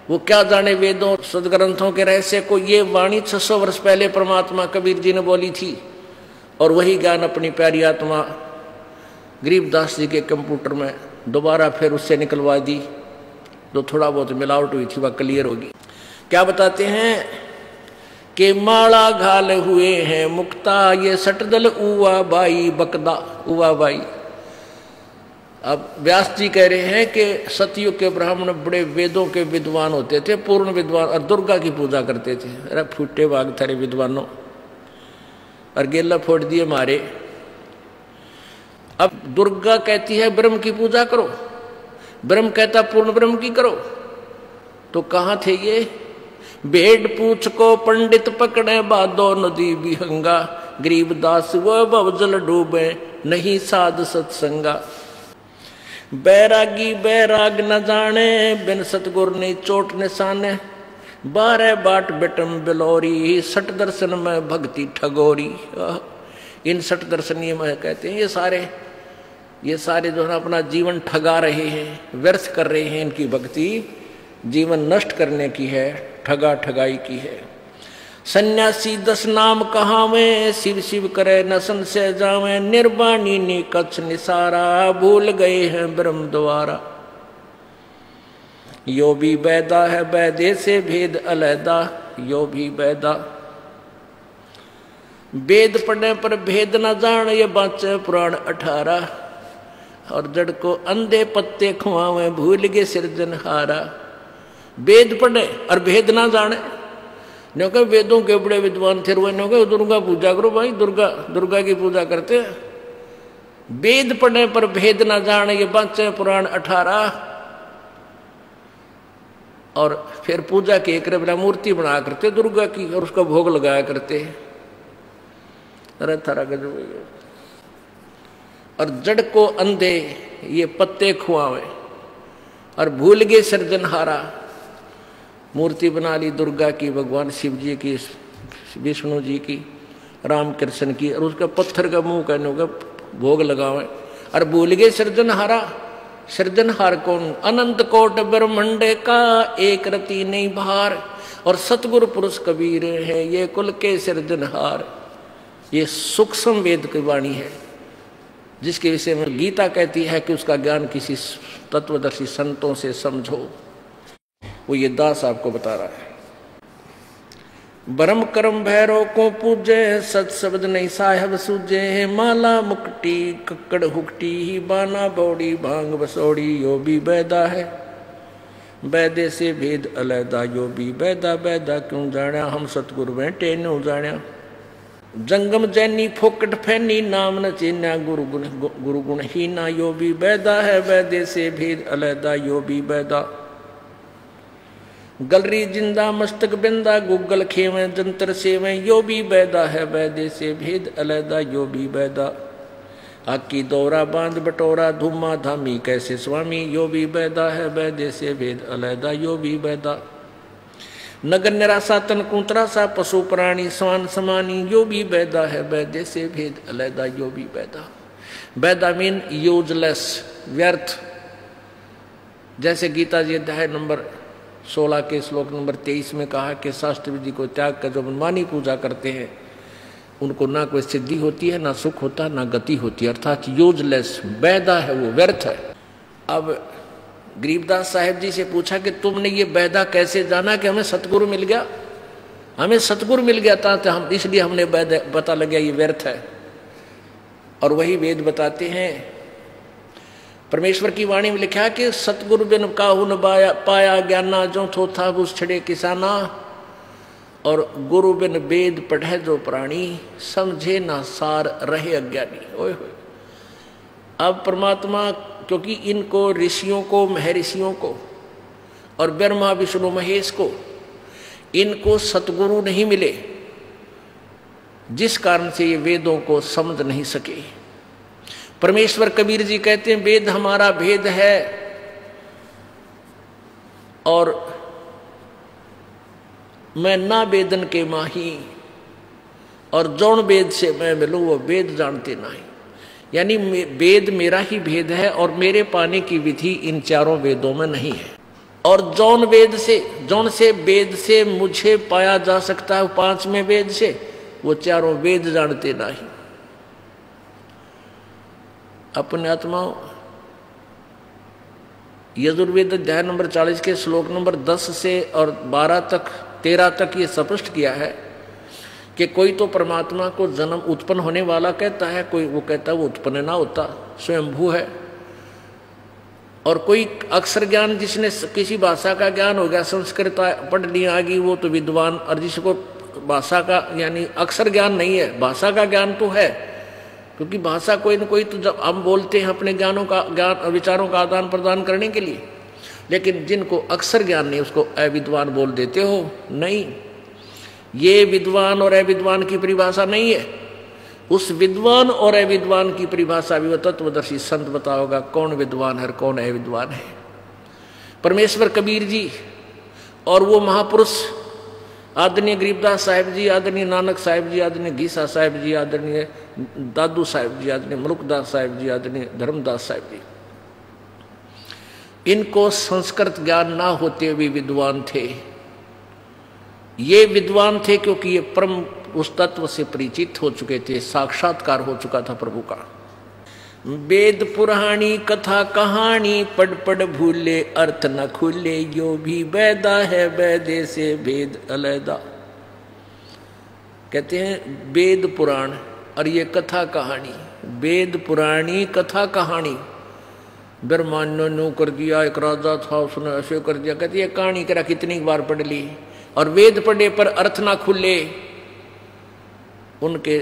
वो क्या जाने वेदों सदग्रंथों के रहस्य को। ये वाणी 600 वर्ष पहले परमात्मा कबीर जी ने बोली थी, और वही ज्ञान अपनी प्यारी आत्मा गरीबदास जी के कंप्यूटर में दोबारा फिर उससे निकलवा दी। जो थोड़ा बहुत मिलावट हुई थी वह क्लियर होगी। क्या बताते हैं कि माला घाल हुए हैं मुक्ता, ये सटदल उआ बाई बकदा। उआ बाई। अब व्यास जी कह रहे हैं कि सतयुग के ब्राह्मण बड़े वेदों के विद्वान होते थे, पूर्ण विद्वान, और दुर्गा की पूजा करते थे। अरे फूटे बाग थारे विद्वानों, और गेला फोड़ दिए मारे। अब दुर्गा कहती है ब्रह्म की पूजा करो, ब्रह्म कहता पूर्ण ब्रह्म की करो। तो कहाँ थे ये? भेड़ पूछ को पंडित पकड़े, बादो नदी बिहंगा। गरीबदास वो भवजल डूबे, नहीं साध सत्संगा। बैरागी बैराग न जाने, बिन सतगुर ने चोट निशाने। 12 बाट बेटम बिलोरी, सट दर्शन में भक्ति ठगोरी। इन सट दर्शनीय में कहते हैं ये सारे जो है अपना जीवन ठगा रहे हैं, व्यर्थ कर रहे हैं। इनकी भक्ति जीवन नष्ट करने की है, ठगा ठगाई की है। सन्यासी 10 नाम कहावे, शिव शिव करे न संशय जावे। निर्वाणी ने कच्छ निसारा, भूल गए हैं ब्रह्म द्वारा। यो भी बैदा है बैदे से भेद अलैदा, यो भी बैदा। वेद पढ़ने पर भेद न जान, ये बाँचे पुराण 18। और जड़ को अंधे पत्ते खुआवे, भूल गए सिरजनहारा। वेद पढ़े और भेद ना जाने। नो कहे वेदों के बड़े विद्वान थे, नो कहे दुर्गा पूजा करो भाई, दुर्गा की पूजा करते। वेद पढ़ने पर भेद ना जाने, ये बाँचे पुराण 18। और फिर पूजा की एक बना मूर्ति बना करते दुर्गा की, और उसका भोग लगाया करते। अरे थारा गजब। और जड़ को अंधे ये पत्ते खुआवे, और भूल गए सृजनहारा। मूर्ति बना ली दुर्गा की, भगवान शिव जी की, विष्णु जी की, राम कृष्ण की, और उसका पत्थर का मुंह कहने का भोग लगावे। और भूल गए सृजनहारा। सृजनहार कौन? अनंत कोट ब्रह्मंड का, एक रति नहीं बाहर। और सतगुरु पुरुष कबीर है, ये कुल के सृजनहार। ये सूक्ष्म वेद की वाणी है, जिसके विषय में गीता कहती है कि उसका ज्ञान किसी तत्वदर्शी संतों से समझो। वो ये दास आपको बता रहा है। ब्रह्म कर्म भैरव को पूजे, सत शब्द नहीं साहेब सूझे। माला मुक्ति कक्कड़ हुक्टी, ही बाना बौड़ी भांग बसौड़ी। यो भी बैदा है बैदे से भेद अलैदा, यो भी बैदा। बैदा क्यों जाण्या, हम सतगुरु बैठे नो जाण्या। जंगम जैनी फोकट फैनी, नाम न चेन्या गुरु गुण ही ना। यो भी बैदा है बैदे से भेद अलैदा, यो भी बैदा। गलरी जिंदा मस्तक बिंदा, गुग्गल खेवे जंतर सेवे। यो भी बैदा है बैदे से भेद अलैदा, यो भी बैदा। आकी दौरा बांध बटोरा, धूमा धामी कैसे स्वामी। यो भी बैदा है बैदे से भेद अलैदा, यो भी बैदा। नगर निराशा तन कुंतरा सा, पशु प्राणी स्वान समानी। यो भी बैदा है बैदे से भेद अलैदा, यो भी बैदा। बैदा मीन यूजलेस, व्यर्थ। जैसे गीता जी अध्याय नंबर 16 के श्लोक नंबर 23 में कहा कि शास्त्र विधि को त्याग कर जो मनमानी पूजा करते हैं, उनको ना कोई सिद्धि होती है, ना सुख होता, ना गति होती है। अर्थात यूजलेस, बैदा है, वो व्यर्थ है। अब गरीबदास साहेब जी से पूछा कि तुमने ये बैदा कैसे जाना कि हमें सतगुरु मिल गया? हमें सतगुरु मिल गया था तो हम इसलिए हमने पता लग गया ये व्यर्थ है। और वही वेद बताते हैं, परमेश्वर की वाणी में लिखा कि सतगुरु बिन काहू न पाया ज्ञाना, जो थोथा घुस छड़े किसाना। और गुरु बिन वेद पढ़े जो प्राणी, समझे ना सार रहे अज्ञानी। ओए होए। अब परमात्मा, क्योंकि इनको ऋषियों को, महर्षियों को और ब्रह्मा विष्णु महेश को, इनको सतगुरु नहीं मिले, जिस कारण से ये वेदों को समझ नहीं सके। परमेश्वर कबीर जी कहते हैं वेद हमारा भेद है, और मैं ना वेदन के माही, और जौन वेद से मैं मिलूं वो वेद जानते नहीं। यानी वेद मेरा ही भेद है और मेरे पाने की विधि इन चारों वेदों में नहीं है। और जौन से वेद से मुझे पाया जा सकता है, पांचवें वेद से, वो चारों वेद जानते नहीं। अपने आत्माओं, यजुर्वेद अध्याय नंबर 40 के श्लोक नंबर 10 से और 13 तक ये स्पष्ट किया है कि कोई तो परमात्मा को जन्म उत्पन्न होने वाला कहता है, कोई वो कहता है वो उत्पन्न ना होता, स्वयंभू है। और कोई अक्षर ज्ञान, जिसने किसी भाषा का ज्ञान हो गया, संस्कृत पढ़ लिया आ गई, वो तो विद्वान। और जिसको भाषा का यानी अक्षर ज्ञान नहीं है, भाषा का ज्ञान तो है, क्योंकि भाषा कोई न कोई तो जब हम बोलते हैं अपने ज्ञान विचारों का आदान प्रदान करने के लिए, लेकिन जिनको अक्षर ज्ञान नहीं उसको अविद्वान बोल देते हो। नहीं, ये विद्वान और अविद्वान की परिभाषा नहीं है। उस विद्वान और अविद्वान की परिभाषा भी वो तत्वदर्शी संत बताओगा कौन विद्वान है और कौन अविद्वान है। परमेश्वर कबीर जी और वो महापुरुष आदरणीय गरीबदास साहिब जी, आदरणीय नानक साहिब जी, आदरणीय घीसा साहिब जी, आदरणीय दादू साहिब जी, आदरणीय मलुकदास साहिब जी, आदरणीय धर्मदास साहिब जी, इनको संस्कृत ज्ञान ना होते हुए विद्वान थे। ये विद्वान थे क्योंकि ये परम उस तत्व से परिचित हो चुके थे, साक्षात्कार हो चुका था प्रभु का। वेद पुराणी कथा कहानी, पढ़ पढ़ भूले अर्थ न खुले, यो भी वेदा है वेदे से भेद अलैदा। कहते हैं वेद पुराण और ये कथा कहानी, वेद पुराणी कथा कहानी। ब्रह्मा ने कर दिया, एक राजा था उसने ऐसे कर दिया। कहते ये कहानी करा कितनी बार पढ़ ली, और वेद पढ़े पर अर्थ ना खुले, उनके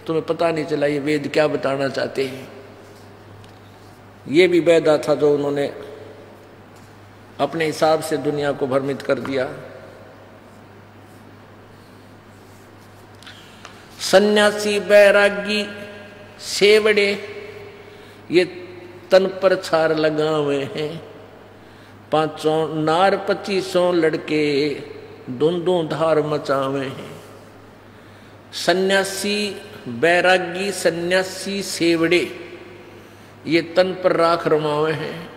तुम्हें पता नहीं चला ये वेद क्या बताना चाहते हैं। ये भी वेदा था जो उन्होंने अपने हिसाब से दुनिया को भ्रमित कर दिया। सन्यासी बैरागी सेवड़े ये तन पर छार लगावे हैं, 500 नार 2500 लड़के दोंदों धार मचावे हैं। सन्यासी बैरागी, सन्यासी सेवड़े ये तन पर राख रमावे हैं,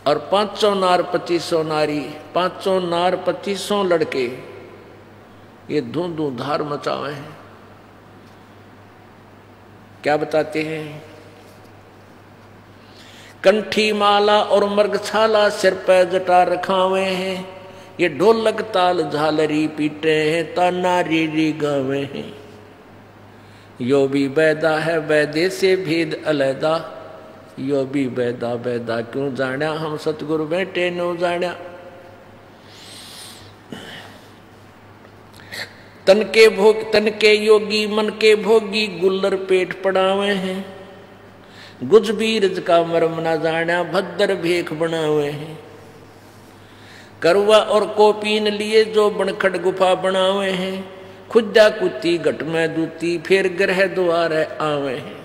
और 500 नार 2500 नारी, 500 नार 2500 लड़के ये धूं धार मचावे हैं। क्या बताते हैं? कंठी माला और मृगछाला सिर पर जटा रखावे हैं, ये ढोलक ताल झालरी पीटे हैं, ताना रीरी गावे हैं। यो भी बैदा है वैदे से भेद अलैदा, यो भी बैदा बैदा क्यों जाण्या, हम सतगुरु बैठे नो जाण्या। तन के योगी मन के भोगी, गुल्लर पेट पड़ावे हैं, गुज बीरज का मर्म ना जाण्या, भद्र भेख बनावे हैं। करवा और कोपीन लिए जो बनखड़ गुफा बनावे हैं, खुदा कुत्ती घट में दूती, फिर ग्रह द्वार आवे हैं।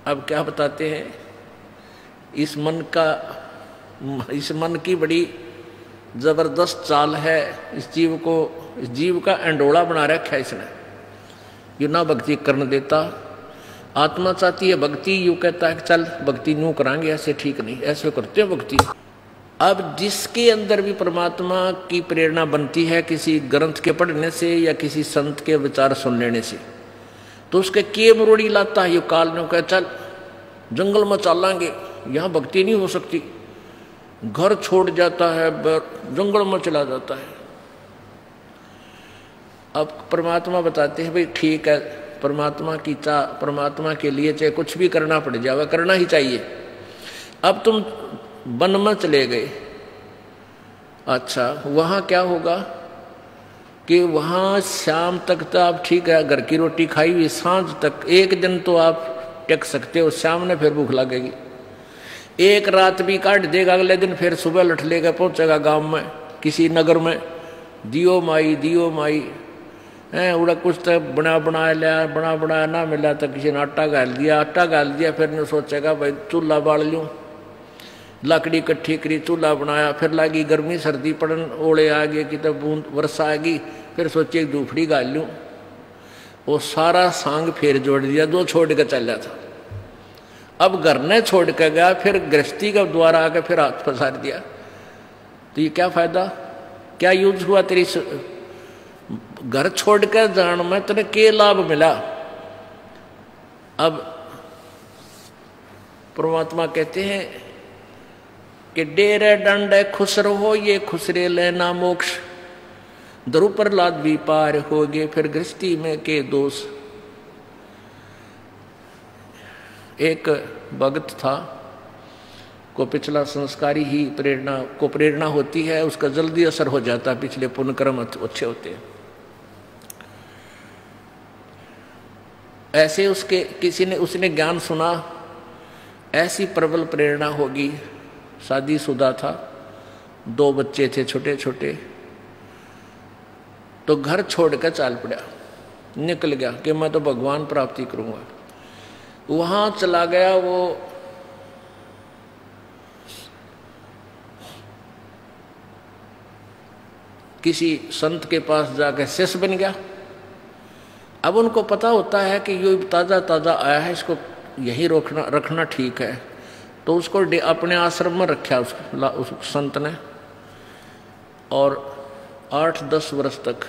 अब क्या बताते हैं? इस मन की बड़ी जबरदस्त चाल है। इस जीव का अंडोला बना रखा है इसने। यू ना भक्ति करने देता, आत्मा चाहती है भक्ति, यू कहता है कि चल भक्ति यूं करांगे, ऐसे ठीक नहीं, ऐसे करते हो भक्ति। अब जिसके अंदर भी परमात्मा की प्रेरणा बनती है किसी ग्रंथ के पढ़ने से या किसी संत के विचार सुन लेने से, तो उसके के मरोड़ी लाता है, ये काल ने कहा चल जंगल में चलांगे, यहाँ भक्ति नहीं हो सकती। घर छोड़ जाता है, जंगल में चला जाता है। अब परमात्मा बताते हैं भाई ठीक है, परमात्मा के लिए चाहे कुछ भी करना पड़ जाए, करना ही चाहिए। अब तुम वन में चले गए, अच्छा वहां क्या होगा कि वहां शाम तक तो आप ठीक है, घर की रोटी खाई हुई, सांझ तक एक दिन तो आप टेक सकते हो, शाम ने फिर भूख लगेगी। एक रात भी काट देगा, अगले दिन फिर सुबह लौट लेगा, पहुंचेगा गांव में किसी नगर में, दियो माई है उड़ा कुछ तो बना लिया ना मिला तो किसी ने आटा गाल दिया, फिर ने सोचेगा भाई चूल्हा बाल लूँ, लकड़ी इकट्ठी करी, चूल्हा बनाया, फिर लगी गर्मी सर्दी पड़न, ओले आ गए कि तो बूंद वर्षा आ गई, फिर सोचे दूफड़ी गाल लूँ, वो सारा सांग फिर जोड़ दिया, दो छोड़ के चल था। अब घर ने छोड़ के गया, फिर गृहस्थी का द्वारा आके फिर हाथ फंसा दिया, तो ये क्या फायदा, क्या यूज हुआ तेरी घर छोड़ कर जान में तेरे के लाभ मिला। अब परमात्मा कहते हैं कि डेरे डंडे खुश रहो, ये खुसरे लेना मोक्ष, ध्रुव प्रहलाद भी पार हो गए, फिर गृहस्थी में के दोष। एक भगत था को पिछला संस्कारी ही प्रेरणा होती है, उसका जल्दी असर हो जाता है, पिछले पुण्य कर्म अच्छे होते हैं। ऐसे उसने ज्ञान सुना, ऐसी प्रबल प्रेरणा होगी। शादीशुदा था, 2 बच्चे थे छोटे छोटे, तो घर छोड़कर चाल पड़ा, निकल गया कि मैं तो भगवान प्राप्ति करूंगा। वहां चला गया, वो किसी संत के पास जाकर शिष्य बन गया। अब उनको पता होता है कि ये ताज़ा ताज़ा आया है, इसको यहीं रखना ठीक है, तो उसको अपने आश्रम में रखा उस संत ने, और 8-10 वर्ष तक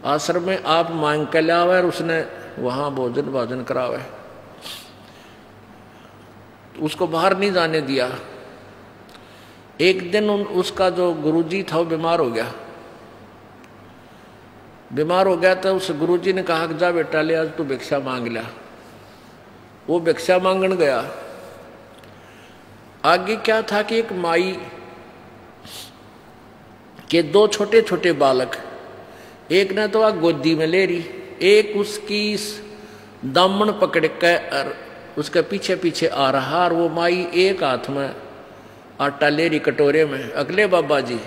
आश्रम में आप मांग के लावे और उसने वहाँ भोजन करावे, उसको बाहर नहीं जाने दिया। एक दिन उसका जो गुरुजी था वो बीमार हो गया तो उस गुरुजी ने कहा कि जा बेटा ले आज तू भिक्षा मांग लिया। वो भिक्षा मांगने गया। आगे क्या था कि एक माई के 2 छोटे छोटे बालक, एक ने तो गोदी में ले रही, एक उसकी दामन पकड़ के और उसके पीछे पीछे आ रहा, और वो माई एक हाथ में आटा ले रही कटोरे में, अगले बाबा जी।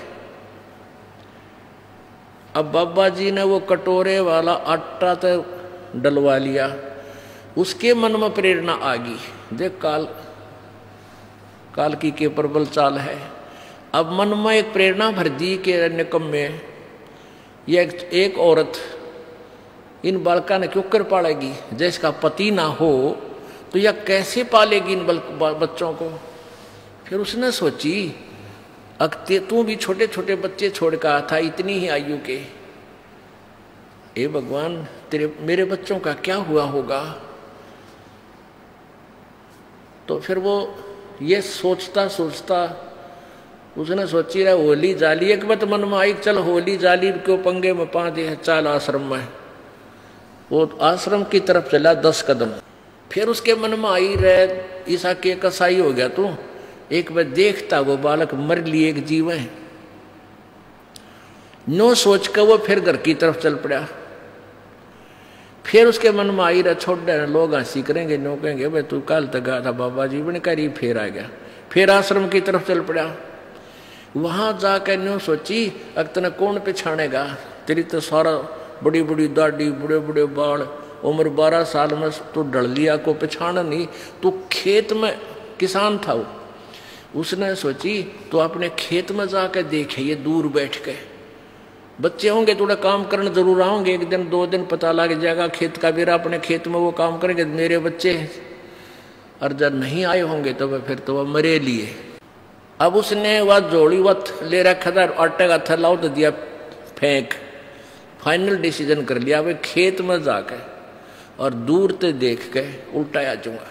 अब बाबा जी ने वो कटोरे वाला आटा तो डलवा लिया, उसके मन में प्रेरणा आ गई, देख काल की के प्रबल चाल है। अब मन में एक प्रेरणा भर दी कि निकम्मे, ये एक औरत इन बालका ने क्यों कर पालेगी, जिसका पति ना हो तो यह कैसे पालेगी इन बच्चों को। फिर उसने सोची, अगते तू भी छोटे छोटे बच्चे छोड़ कर आया था, इतनी ही आयु के, ए भगवान मेरे बच्चों का क्या हुआ होगा। तो फिर वो ये सोचता उसने सोची रहा होली जाली, एक बात मन में आई, चल होली जाली क्यों पंगे में पा दे, चाल आश्रम में। वो आश्रम की तरफ चला 10 कदम। फिर उसके मन में आई रहे, ईसा के कसाई हो गया तू, एक बार देखता वो बालक मर लिए एक जीव है, नो सोच कर वो फिर घर की तरफ चल पड़ा। फिर उसके मन में आई रहा, छोड़ दे, लोग हंसी करेंगे, नो कहेंगे भाई तू कल तक गया था बाबा जी बन करी, फिर आ गया। फिर आश्रम की तरफ चल पड़ा। वहां जाकर नो सोची, अब तने कौन पहचानेगा, तेरी तो सारा बड़ी बड़ी दाढ़ी, बड़े बड़े बाल, उम्र 12 साल में तू डर लिया, को पहचाना नहीं, तू खेत में किसान था वो। उसने सोची तो अपने खेत में जाकर देखे, ये दूर बैठ के, बच्चे होंगे थोड़ा काम करने जरूर आओगे, 1 दिन 2 दिन पता लग जाएगा खेत का बेरा, अपने खेत में वो काम करेंगे, मेरे बच्चे, और जब नहीं आए होंगे तो फिर तो वह मरे लिए। अब उसने वह जोड़ी वत ले रखा था, आटे का थैला तो दिया फेंक, फाइनल डिसीजन कर लिया भाई खेत में जाकर और दूर से देख के उल्टा आ जाऊंगा।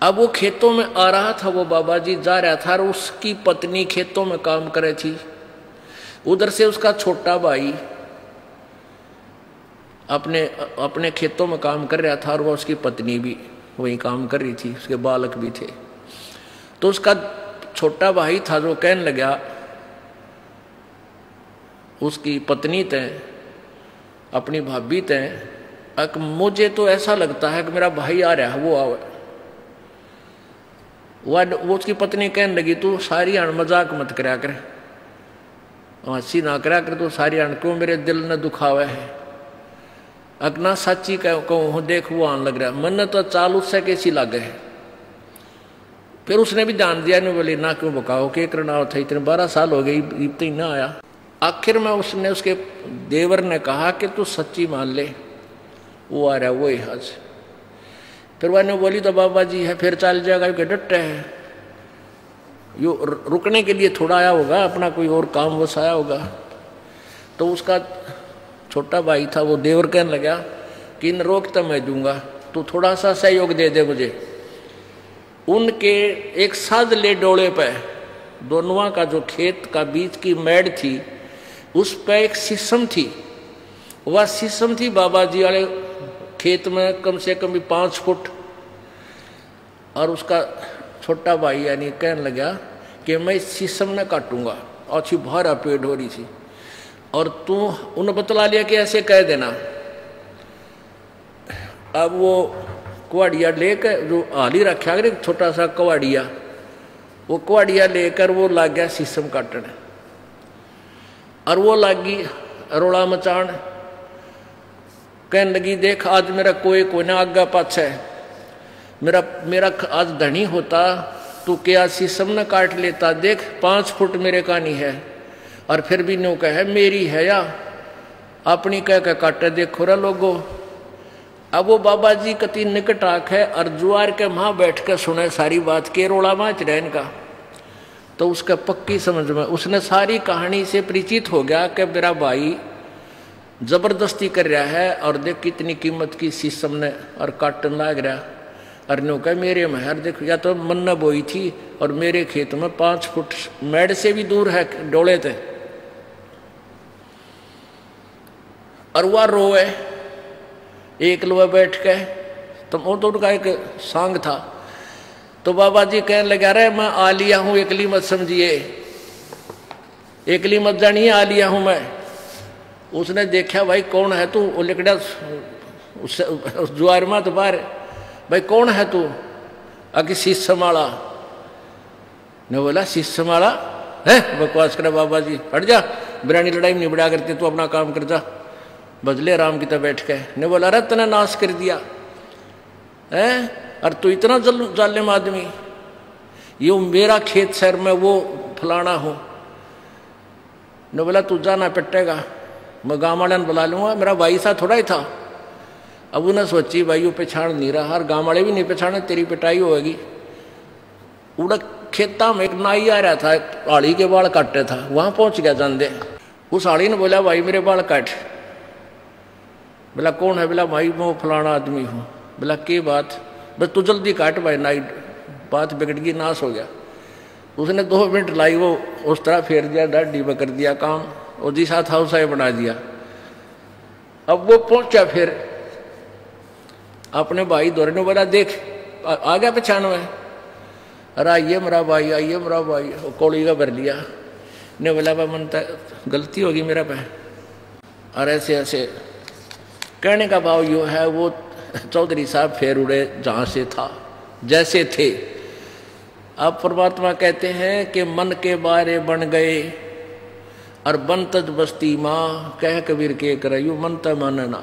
अब वो खेतों में आ रहा था, वो बाबा जी जा रहा था और उसकी पत्नी खेतों में काम करे थी। उधर से उसका छोटा भाई अपने खेतों में काम कर रहा था और वो उसकी पत्नी भी वहीं काम कर रही थी, उसके बालक भी थे। तो उसका छोटा भाई था जो कहने लगा उसकी पत्नी तय, अपनी भाभी तय, मुझे तो ऐसा लगता है कि मेरा भाई आ रहा है, वो आवे। वो उसकी पत्नी कहने लगी तू सारी अण मजाक मत करया कर, हंसी ना करया कर, तो सारी अण क्यों मेरे दिल ने दुखावे है। अगना सच्ची कहूँ देख वो आने लग रहा, मन तो चाल उससे कैसी लागे है। फिर उसने भी ध्यान दिया, नहीं बोली ना क्यों बकाओ, के करना था, इतने 12 साल हो गए इब तो ना आया। आखिर में उसने उसके देवर ने कहा कि तू सच्ची मान ले, वो आ रहा है, वो ही आज। फिर वह बोली तो बाबा जी है, फिर चल जाएगा, कि डटे है, यो रुकने के लिए थोड़ा आया होगा, अपना कोई और काम बस आया होगा। तो उसका छोटा भाई था, वो देवर कहने लगा कि इन रोकता मैं दूंगा, तू थोड़ा सा सहयोग दे दे मुझे। उनके एक साजले डोले पे दोनों का जो खेत का बीच की मेड़ थी, उस पे एक शीशम थी। वह शीशम थी बाबा जी वाले खेत में कम से कम भी 5 फुट। और उसका छोटा भाई यानी कहने लगा कि मैं इस शीशम ने काटूंगा, अच्छी भारा पेड़ हो रही थी, और तू उन्हें बतला लिया कि ऐसे कह देना। अब वो कुआड़िया लेकर, जो हाल ही रखा एक छोटा सा कुआड़िया, वो कुआड़िया लेकर वो लाग गया शीशम काटने। और वो लागी रोड़ा मचान, कहने लगी देख आज मेरा कोई ना आगा पाछे, मेरा आज धनी होता तो क्या शीशम न काट लेता, देख 5 फुट मेरे कानी है, और फिर भी नो कहे मेरी है या अपनी कह के काटे, देखो रे लोगो। अब वो बाबा जी कति निकट आंख है और जुआर के वहां बैठ कर सुने सारी बात के रोड़ा माच रहे इनका। तो उसका पक्की समझ में उसने सारी कहानी से परिचित हो गया कि मेरा भाई जबरदस्ती कर रहा है, और देख कितनी कीमत की शीशम ने और काटन लाग रहा। और नो कह मेरे महर देख, या तो मन्ना बोई थी और मेरे खेत में 5 फुट मेड़ से भी दूर है डोले थे। और वह रोए एक लोग बैठ के, तो वो तो उनका एक सांग था। तो बाबा जी कहने लगा रहे मैं आ लिया हूं, एकली मत समझिए, एकली मत जानिए, आ लिया हूं मैं। उसने देखा भाई कौन है तू, वो लिखड़ा उस जुआर में तो बाहर, भाई कौन है तू, आगे शीशम वाला ने बोला शीशम वाला है, बकवास करे बाबा जी, हट जा, बिरानी लड़ाई नहीं बढ़ा करते, तू अपना काम कर जा, बजले राम की तरह बैठ के। ने बोला अरे तने नाश कर दिया है, और तू इतना जालिम आदमी, ये मेरा खेत शहर में वो फलाना हो। ने बोला तू जाना पिटेगा, मैं गाँव वाले ने बुला लूंगा, मेरा भाई सा थोड़ा ही था। अब उन्हें सोची भाई वो पहचान नहीं रहा, और गाँव वाले भी नहीं पहचाने, तेरी पिटाई होगी। उड़ा खेता में एक नाई आ रहा था, आड़ी के बाल काटे था, वहां पहुंच गया जान उस आड़ी ने बोला भाई मेरे बाल काट। बोला कौन है, बोला भाई मैं फलाना आदमी हूँ। बोला की बात, बस तू जल्दी काट भाई, नाई बात बिगड़ गई, नाश हो गया। उसने 2 मिनट लाई, वो उस तरह फेर दिया, डाढ़ी में कर दिया काम, और जी साथ हाउस बना दिया। अब वो पहुंचा फिर अपने भाई दौरे ने, बोला देख आ गया पहचान में, अरे आइए मेरा भाई, आइए मेरा भाई, कोड़ी का भर लिया। ने बोला भाई मन गलती होगी मेरा पे, और ऐसे ऐसे कहने का भाव यो है। वो चौधरी साहब फेर उड़े जहां से था जैसे थे। अब परमात्मा कहते हैं कि मन के बारे बन गए और बन तज बस्ती माँ, कह कबीर के करयू मन त मानना।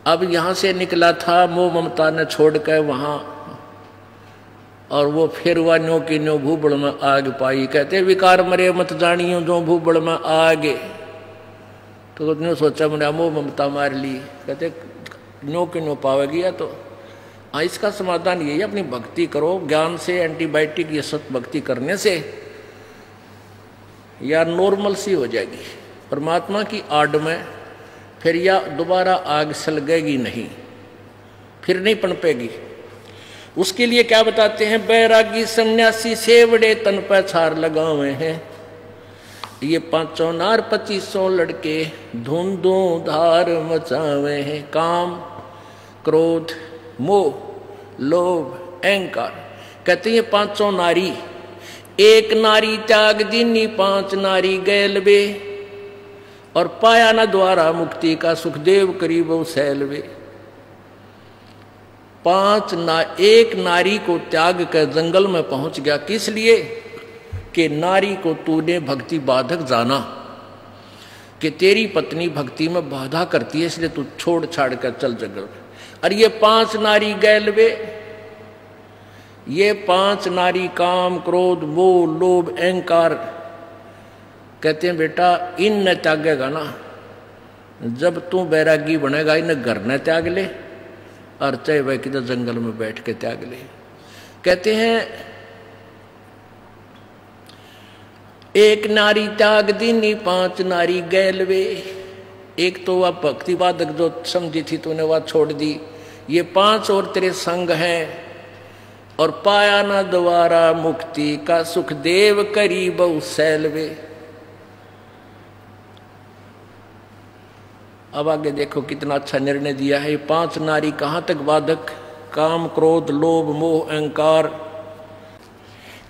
अब यहां से निकला था मोह ममता ने छोड़ कर वहां, और वो फिर हुआ न्यो की न्यो भूबड़ में आग पाई। कहते विकार मरे मत जानियो जो भूबड़ में आगे। तो न्यो सोचा मैंने मोह ममता मार ली, कहते न्यो की न्यो पावेगी। या तो इसका समाधान यही है, अपनी भक्ति करो ज्ञान से, एंटीबायोटिक ये सत भक्ति करने से या नॉर्मल सी हो जाएगी परमात्मा की आड़ में। फिर या दोबारा आग सलगेगी नहीं, फिर नहीं पनपेगी। उसके लिए क्या बताते हैं, बैरागी सन्यासी सेवड़े तन पर छार लगावे हैं, ये 500 नार 2500 लड़के धुंधों धार मचावे हैं। काम क्रोध मोह लोभ अहंकार, कहते हैं 500 नारी, एक नारी त्याग दीनी 5 नारी गैल बे, और पाया न द्वारा मुक्ति का सुखदेव करीब सैलवे। एक नारी को त्याग कर जंगल में पहुंच गया, किस लिए कि नारी को तूने भक्ति बाधक जाना, कि तेरी पत्नी भक्ति में बाधा करती है, इसलिए तू छोड़ छाड़ कर चल जंगल में। और ये 5 नारी गैलवे, ये 5 नारी काम क्रोध मोह लोभ अहंकार, कहते हैं बेटा इन न त्यागेगा ना, जब तू बैरागी बनेगा इन घर न त्याग ले, और चाहे वह किधर जंगल में बैठ के त्याग ले। कहते हैं एक नारी त्याग दीनी 5 नारी गैलवे। एक तो वह भक्ति बाधक जो समझी थी तूने वह छोड़ दी, ये 5 और तेरे संग हैं, और पाया ना द्वारा मुक्ति का सुखदेव करीब सैलवे। अब आगे देखो कितना अच्छा निर्णय दिया है। 5 नारी कहां तक बाधक, काम क्रोध लोभ मोह अहंकार,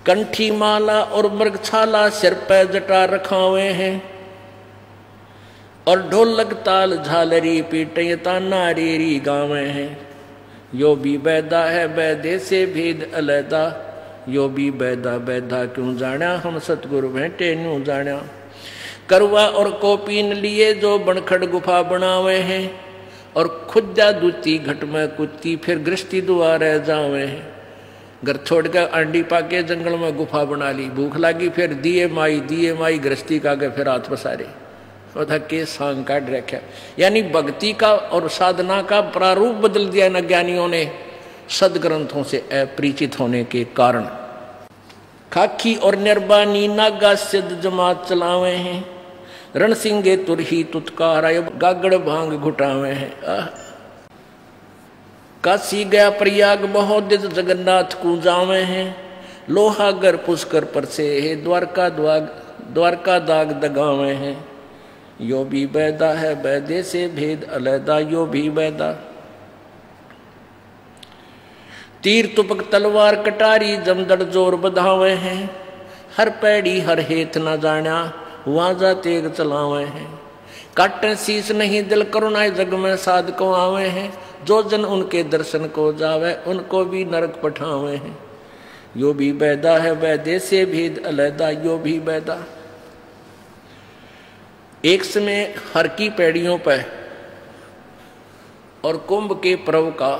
कंठी माला और मृगछाला सिर पर जटा रखावे हैं, और ढोलक ताल झालरी पीटे ताना रीरी गावे हैं। यो भी बैदा है बैदे से भेद अलैदा, यो भी बैदा बैदा क्यों जाना, हम सतगुरु भेंटे न्यू जाना। करवा और कोपीन लिए जो बनखड़ गुफा बनावे हैं, और खुदा दूती घट में कुत्ती फिर गृहस्थी दुआरे जावे हैं। घर छोड़कर अंडी पाके जंगल में गुफा बना ली, भूख लगी फिर दिए माई गृहस्थी का गए फिर हाथ पसारे, के सांग काट रखा। यानी भक्ति का और साधना का प्रारूप बदल दिया न ज्ञानियों ने, सदग्रंथों से अपरिचित होने के कारण। खाकी और निर्बानी नागा सिद्ध जमात चलावे हैं, रणसिंगे तुरही तुतकारा गागड़ भांग घुटावे हैं। काशी गया प्रयाग बहुत जगन्नाथ को जावे हैं, लोहागर पुष्कर पर से है द्वारका दाग दगावे हैं। यो भी बैदा है बैदे से भेद अलैदा, यो भी बैदा। तीर तुपक तलवार कटारी जमदड़ जोर बधावे हैं, हर पैड़ी हर हेत न जाना वाजा तेग चलावे हैं। काटे शीस नहीं दिल करुणाए जग में साध को आवे हैं, जो जन उनके दर्शन को जावे उनको भी नरक पठावे हैं। यो भी बैदा है बैदे से भेद अलैदा, यो भी बैदा। एक समय हर की पैड़ियों पर और कुंभ के पर्व का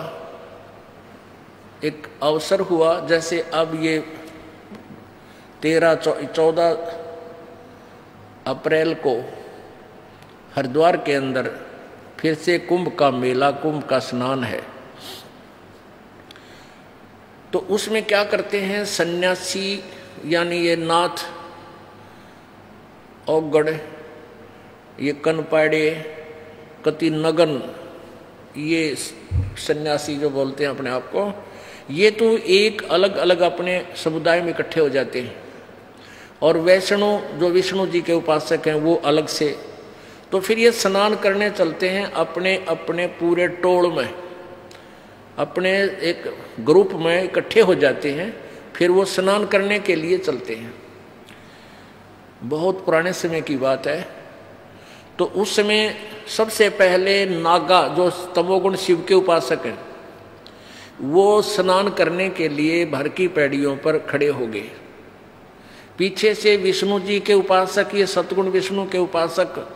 एक अवसर हुआ। जैसे अब ये 13-14 अप्रैल को हरिद्वार के अंदर फिर से कुंभ का मेला, कुंभ का स्नान है। तो उसमें क्या करते हैं सन्यासी, यानी ये नाथ औगड़, ये कनपाड़े, कति नगन, ये सन्यासी जो बोलते हैं अपने आप को, ये तो एक अलग अलग अपने समुदाय में इकट्ठे हो जाते हैं। और वैष्णव जो विष्णु जी के उपासक हैं वो अलग से। तो फिर ये स्नान करने चलते हैं अपने अपने पूरे टोल में, अपने एक ग्रुप में इकट्ठे हो जाते हैं, फिर वो स्नान करने के लिए चलते हैं। बहुत पुराने समय की बात है। तो उस समय सबसे पहले नागा जो तमोगुण शिव के उपासक हैं, वो स्नान करने के लिए भर की पैड़ियों पर खड़े हो गए। पीछे से विष्णु जी के उपासक, ये सतगुण विष्णु के उपासक,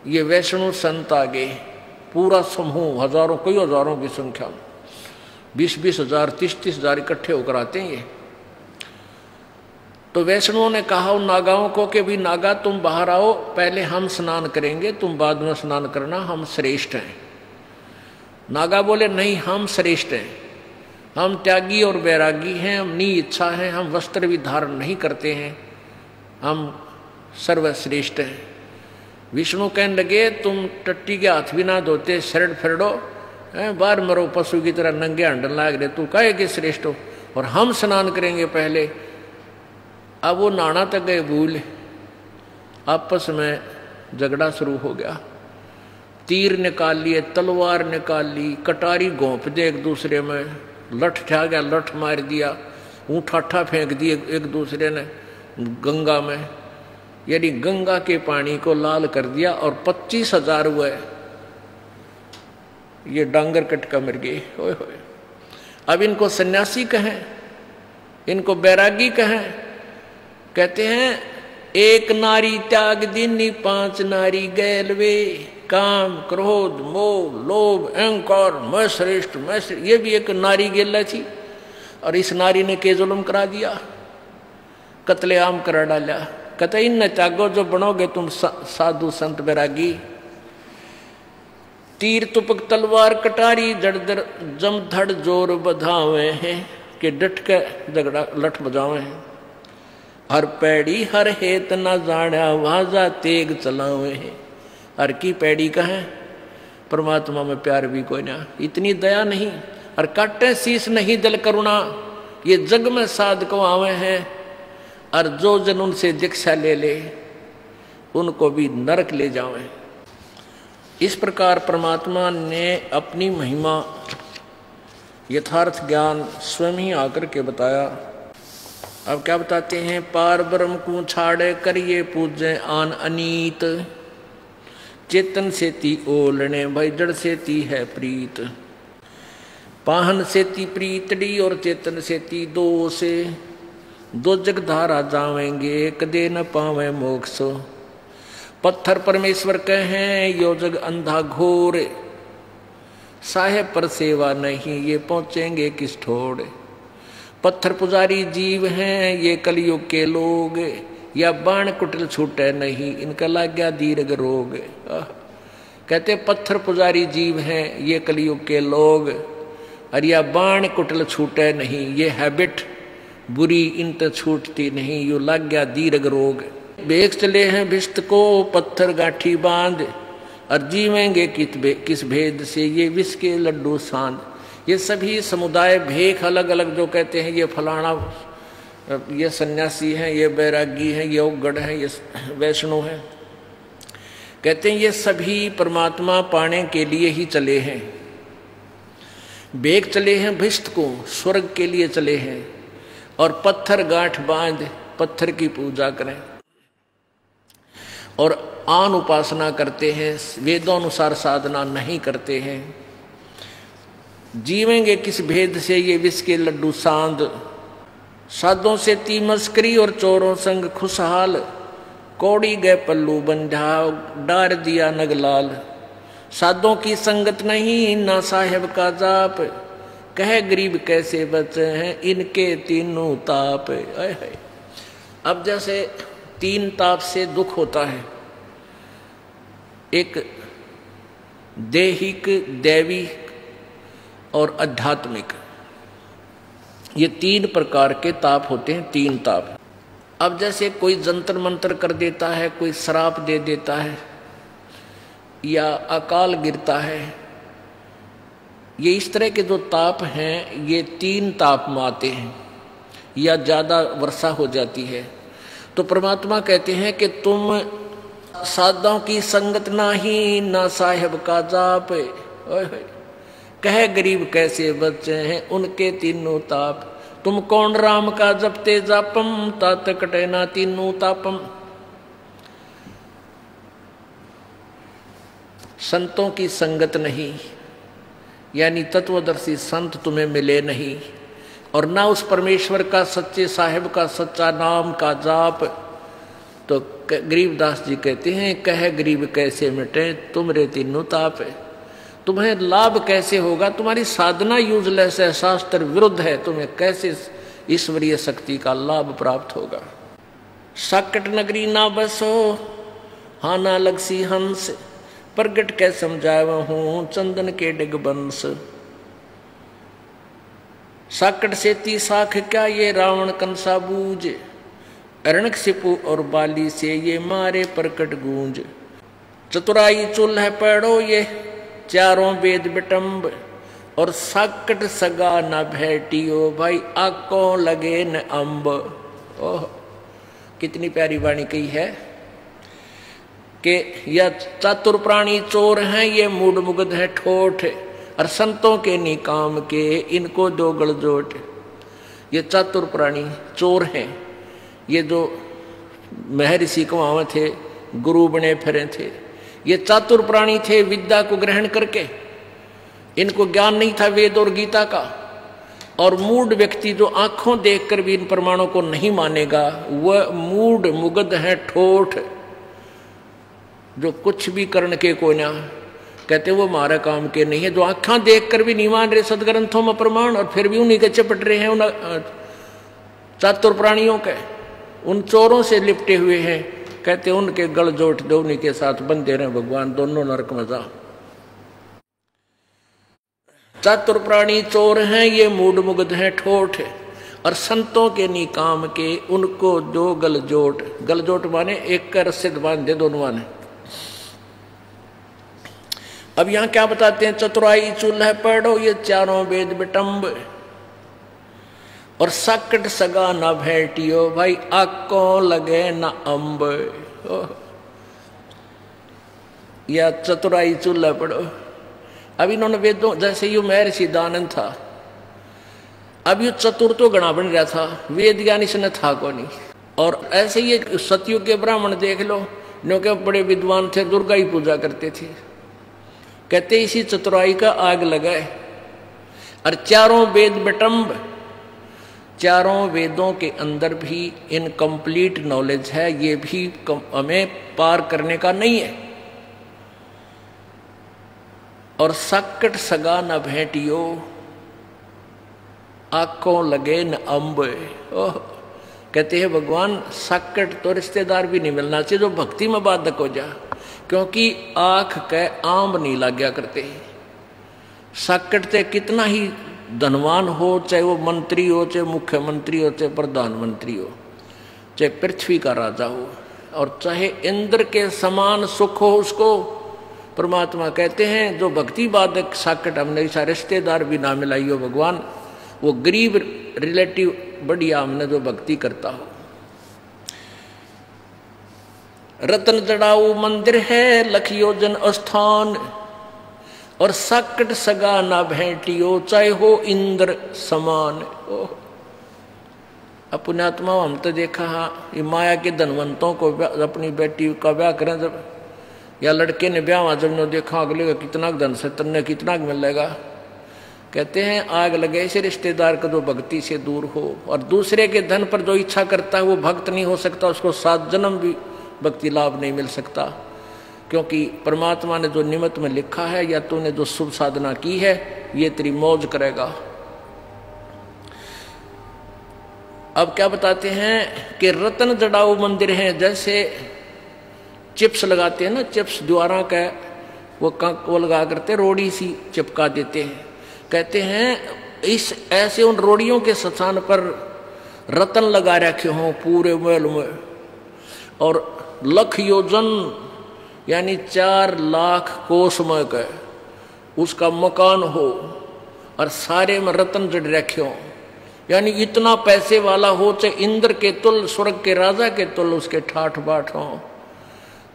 ये वैष्णव संत आ गए, पूरा समूह, हजारों कई हजारों की संख्या में, 20-20 हजार 30-30 हजार इकट्ठे होकर आते हैं ये। तो वैष्णवों ने कहा उन नागाओं को कि भी नागा तुम बाहर आओ, पहले हम स्नान करेंगे, तुम बाद में स्नान करना, हम श्रेष्ठ हैं। नागा बोले नहीं, हम श्रेष्ठ हैं, हम त्यागी और बैरागी हैं, हम नी इच्छा हैं, हम वस्त्र भी धारण नहीं करते हैं, हम सर्वश्रेष्ठ हैं। विष्णु कहने लगे तुम टट्टी के हाथ भी ना धोते, शरण फिरडो, बाहर मरो पशु की तरह नंगे हंडन लाग रहे, तू काहे के श्रेष्ठ हो, और हम स्नान करेंगे पहले। अब वो नहाना तक गए भूल, आपस में झगड़ा शुरू हो गया। तीर निकाल लिए, तलवार निकाल ली, कटारी घोंप दे एक दूसरे में, लठ ठा गया, लठ मार दिया, ऊँठाठा फेंक दिए एक दूसरे ने गंगा में, यानी गंगा के पानी को लाल कर दिया। और 25,000 हुए, ये डांगर कटका मर गए। ओए होए। अब इनको सन्यासी कहें, इनको बैरागी कहें? कहते हैं एक नारी त्याग दीनी 5 नारी गैलवे, काम क्रोध मोह लोभ अहंकार, मैं श्रेष्ठ मैं श्रेष्ठ। ये भी एक नारी गेला थी, और इस नारी ने के जुल्म करा दिया, कत्लेआम करा डाला। कहते इन न त्यागो जो बनोगे तुम साधु संत बैरागी। तीर तुपक तलवार कटारी जड़दर जम धड़ जोर बधावे हैं, कि डट के झगड़ा लठ बजावे हैं। हर पैड़ी हर हेत न जाना वाजा तेग चलावे हैं। हर की पैड़ी का है, परमात्मा में प्यार भी कोई ना, इतनी दया नहीं। और काटे शीश नहीं दल करुणा, ये जग में साध को आवे हैं। और जो जन उनसे दीक्षा ले ले उनको भी नरक ले जावे। इस प्रकार परमात्मा ने अपनी महिमा यथार्थ ज्ञान स्वयं ही आकर के बताया। अब क्या बताते हैं? पार ब्रह्म को छाड़े करिए पूजे आन अनीत, चेतन से ती ओलने भाई जड़ से ती है प्रीत। पाहन से ती प्रीतड़ी और चेतन से ती दो से, दो जग धारा जावेंगे कदे न पावे मोक्ष। पत्थर परमेश्वर कहें यो जग अंधा घोर, साहेब पर सेवा नहीं ये पहुंचेंगे किस ठोड़। पत्थर पुजारी जीव हैं ये कलयुग के लोग, या बाण कुटिल छूटे नहीं इनका लाग गया दीर्घ रोग। कहते पत्थर पुजारी जीव हैं ये कलयुग के लोग, और या बाण कुटिल छूटे नहीं, ये हैबिट बुरी इन तो छूटती नहीं, यू लग गया दीर्घ रोग। बेग चले हैं भिष्ट को पत्थर गाठी बांध, और जीवेंगे किस भेद से ये विष के लड्डू सांध। ये सभी समुदाय भेख अलग अलग जो कहते हैं ये फलाना, ये सन्यासी हैं, ये बैरागी हैं, ये उगड़ हैं, ये वैष्णव हैं, कहते हैं ये सभी परमात्मा पाने के लिए ही चले हैं। बेग चले हैं भिष्ट को, स्वर्ग के लिए चले हैं, और पत्थर गांठ बांध पत्थर की पूजा करें और आन उपासना करते हैं, वेदोनुसार साधना नहीं करते हैं। जीवेंगे किस भेद से ये विष के लड्डू सांद। साधों से ती मस्करी और चोरों संग खुशहाल, कौड़ी गए पल्लू बंधा डार दिया नगलाल। साधों की संगत नहीं ना साहेब का जाप, कहे गरीब कैसे बचे हैं इनके तीनों ताप। अब जैसे 3 ताप से दुख होता है, एक देहिक, दैविक और आध्यात्मिक, ये 3 प्रकार के ताप होते हैं, 3 ताप। अब जैसे कोई जंतर मंतर कर देता है, कोई श्राप दे देता है, या अकाल गिरता है, ये इस तरह के जो ताप हैं ये 3 ताप में आते हैं, या ज़्यादा वर्षा हो जाती है। तो परमात्मा कहते हैं कि तुम साधुओं की संगत नाही ना साहेब का जाप, कहे गरीब कैसे बच्चे हैं उनके तीनों ताप। तुम कौन राम का जपते जापम, तात कटे ना तीनों तापम। संतों की संगत नहीं, यानी तत्वदर्शी संत तुम्हें मिले नहीं, और ना उस परमेश्वर का सच्चे साहिब का सच्चा नाम का जाप। तो गरीबदास जी कहते हैं कहे गरीब कैसे मिटे तुमरे तीनों ताप। तुम्हें लाभ कैसे होगा, तुम्हारी साधना यूजलेस है, शास्त्र विरुद्ध है, तुम्हें कैसे ईश्वरीय शक्ति का लाभ प्राप्त होगा। साकट नगरी ना बसो हाँ ना लगसी हंस, प्रगट के समझाव हूं चंदन के डिगबंस। साकट से ती साख क्या ये रावण कंसा बूझ, अरणक सिपु और बाली से ये मारे प्रकट गूंज। चतुराई चुल है पैड़ो ये चारों वेद बिटम्ब, और साकट सगा न भेटियो भाई आको लगे न अम्ब। ओह कितनी प्यारी वाणी कही है कि यह चातुर प्राणी चोर हैं, ये मूड मुग्ध है ठोठ, और संतों के निकाम के इनको दो गलजोट। ये चातुर प्राणी चोर हैं, ये जो महर्षि कुमाव थे, गुरु बने फिरे थे, ये चातुर प्राणी थे विद्या को ग्रहण करके, इनको ज्ञान नहीं था वेद और गीता का। और मूढ़ व्यक्ति जो आंखों देखकर भी इन प्रमाणों को नहीं मानेगा, वह मूढ़ मुग्ध है ठोठ, जो कुछ भी करने के कोई ना कहते वो हमारा काम के नहीं है, जो आंखें देखकर भी नहीं मान रहे सदग्रंथों में प्रमाण, और फिर भी उन्हीं के चपट रहे हैं, उन चातुर प्राणियों के, उन चोरों से लिपटे हुए हैं। कहते उनके गल जोट दो, उन्हीं के साथ बंधे रहे भगवान, दोनों नरक में जा। चातुर प्राणी चोर हैं, ये मूढ़ मुग्ध हैं ठोठ, और संतों के निकाम के उनको दो गलजोट। गलजोट माने एक का रस्से बांध दे दोनों माने। अब यहां क्या बताते हैं, चतुराई चूल्हा पढ़ो ये चारों वेद बिटम्ब, और साकट सगा न भेटियो भाई आको लगे न अम्ब। या चतुराई चूल्हा पढ़ो। अब इन्होंने वेदों जैसे यू महर्षि दानंद था, अब यू चतुर तो गणा बन रहा था, वेद ज्ञान इसने था को नहीं। और ऐसे ही सतयुग के ब्राह्मण देख लो, जो के बड़े विद्वान थे, दुर्गा ही पूजा करते थे। कहते इसी चतुराई का आग लगाए, और चारों वेद बिटम्ब, चारों वेदों के अंदर भी इनकम्प्लीट नॉलेज है, ये भी हमें पार करने का नहीं है। और साकट सगा न भेटियो आंखों लगे न अम्ब। ओह कहते हैं भगवान साकट तो रिश्तेदार भी नहीं मिलना चाहिए जो भक्ति में बाधक हो जा, क्योंकि आंख के आंब नहीं लग गया करते। साकट से कितना ही धनवान हो, चाहे वो मंत्री हो, चाहे मुख्यमंत्री हो, चाहे प्रधानमंत्री हो, चाहे पृथ्वी का राजा हो, और चाहे इंद्र के समान सुख हो, उसको परमात्मा कहते हैं जो भक्ति बाधक साकट हमने ऐसा रिश्तेदार भी ना मिलाई हो भगवान, वो गरीब रिलेटिव बढ़िया हमने जो भक्ति करता हो। रतन जड़ाऊ मंदिर है लख योजन स्थान, और साकट सगा ना भेटियो चाहे हो इंद्र समान। पुण्यात्मा हम तो देखा हाँ, ये माया के धनवंतों को अपनी बेटी का ब्याह करें जब, या लड़के ने ब्याह जब ने देखा अगले का कितना धन से तन्ने कितना मिलेगा। कहते हैं आग लगे ऐसे रिश्तेदार का जो भक्ति से दूर हो, और दूसरे के धन पर जो इच्छा करता है वो भक्त नहीं हो सकता, उसको 7 जन्म भी भक्ति लाभ नहीं मिल सकता। क्योंकि परमात्मा ने जो निमित्त में लिखा है, या तूने जो शुभ साधना की है, ये तेरी मौज करेगा। अब क्या बताते हैं कि रतन जड़ाऊ मंदिर हैं, जैसे चिप्स लगाते हैं ना, चिप्स द्वारा का वो लगा करते रोड़ी सी चिपका देते हैं। कहते हैं इस ऐसे उन रोड़ियों के स्थान पर रतन लगा रखे हों पूरे महल में, और लख योजन यानी 4 लाख कोस में का उसका मकान हो, और सारे में रतन जड़ रखे हों, यानी इतना पैसे वाला हो, चाहे इंद्र के तुल, स्वर्ग के राजा के तुल उसके ठाठ बाट हों।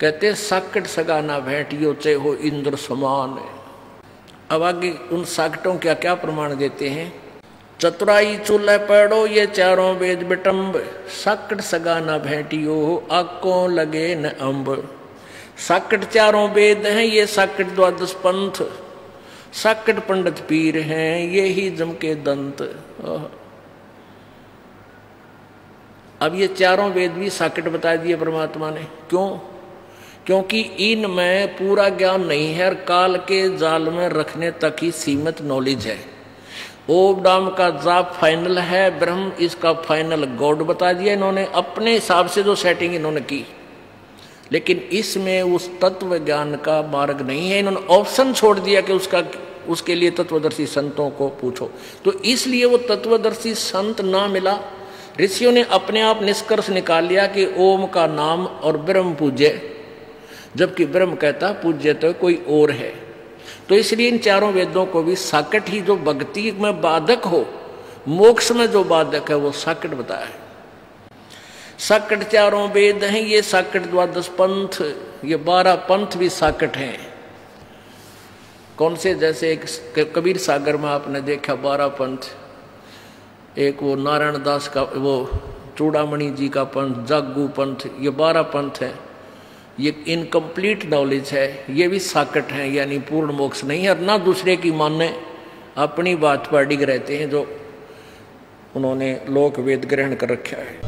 कहते साकट सगा ना भेटियो चाहे हो इंद्र समान। अब आगे उन साकटों क्या क्या प्रमाण देते हैं। चतुराई चूल्हा पढ़ो ये चारों वेद बिटम्ब, साकट सगा ना भेटियो आंखों लगे न अम्ब। साकट चारों वेद हैं, ये साकट द्वादश पंथ, साकट पंडित पीर हैं, ये ही जम के दंत। अब ये चारों वेद भी साकट बता दिए परमात्मा ने। क्यों? क्योंकि इनमें पूरा ज्ञान नहीं है, और काल के जाल में रखने तक ही सीमित नॉलेज है। ओम नाम का जाप फाइनल है, ब्रह्म इसका फाइनल गॉड बता दिया इन्होंने, अपने हिसाब से जो सेटिंग इन्होंने की। लेकिन इसमें उस तत्व ज्ञान का मार्ग नहीं है, इन्होंने ऑप्शन छोड़ दिया कि उसके लिए तत्वदर्शी संतों को पूछो। तो इसलिए वो तत्वदर्शी संत ना मिला। ऋषियों ने अपने आप निष्कर्ष निकाल लिया कि ओम का नाम और ब्रह्म पूज्य, जबकि ब्रह्म कहता पूज्य तो कोई और है। तो इसलिए इन चारों वेदों को भी साकट ही, जो भक्ति में बाधक हो, मोक्ष में जो बाधक है वो साकट बताया है। साकट चारों वेद हैं, ये साकट द्वादश पंथ, ये 12 पंथ भी साकट हैं। कौन से? जैसे एक कबीर सागर में आपने देखा 12 पंथ, एक वो नारायण दास का, वो चूड़ामणि जी का पंथ, जागू पंथ, ये 12 पंथ है। ये इनकम्प्लीट नॉलेज है, ये भी साकट हैं, यानी पूर्ण मोक्ष नहीं है। और ना दूसरे की माने, अपनी बात पर डिग रहते हैं, जो उन्होंने लोक वेद ग्रहण कर रखा है।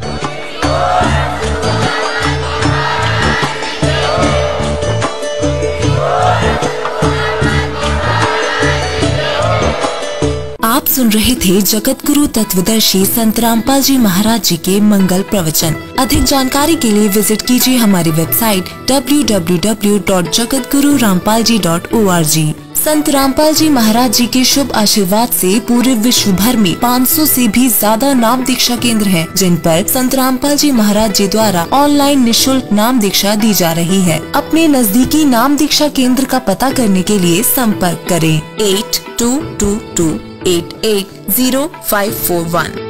आप सुन रहे थे जगत गुरु तत्वदर्शी संत रामपाल जी महाराज जी के मंगल प्रवचन। अधिक जानकारी के लिए विजिट कीजिए हमारी वेबसाइट www.jagatgururampalji.org। संत रामपाल जी महाराज जी के शुभ आशीर्वाद से पूरे विश्व भर में 500 से भी ज्यादा नाम दीक्षा केंद्र हैं, जिन पर संत रामपाल जी महाराज जी द्वारा ऑनलाइन निशुल्क नाम दीक्षा दी जा रही है। अपने नजदीकी नाम दीक्षा केंद्र का पता करने के लिए संपर्क करें 8222880541।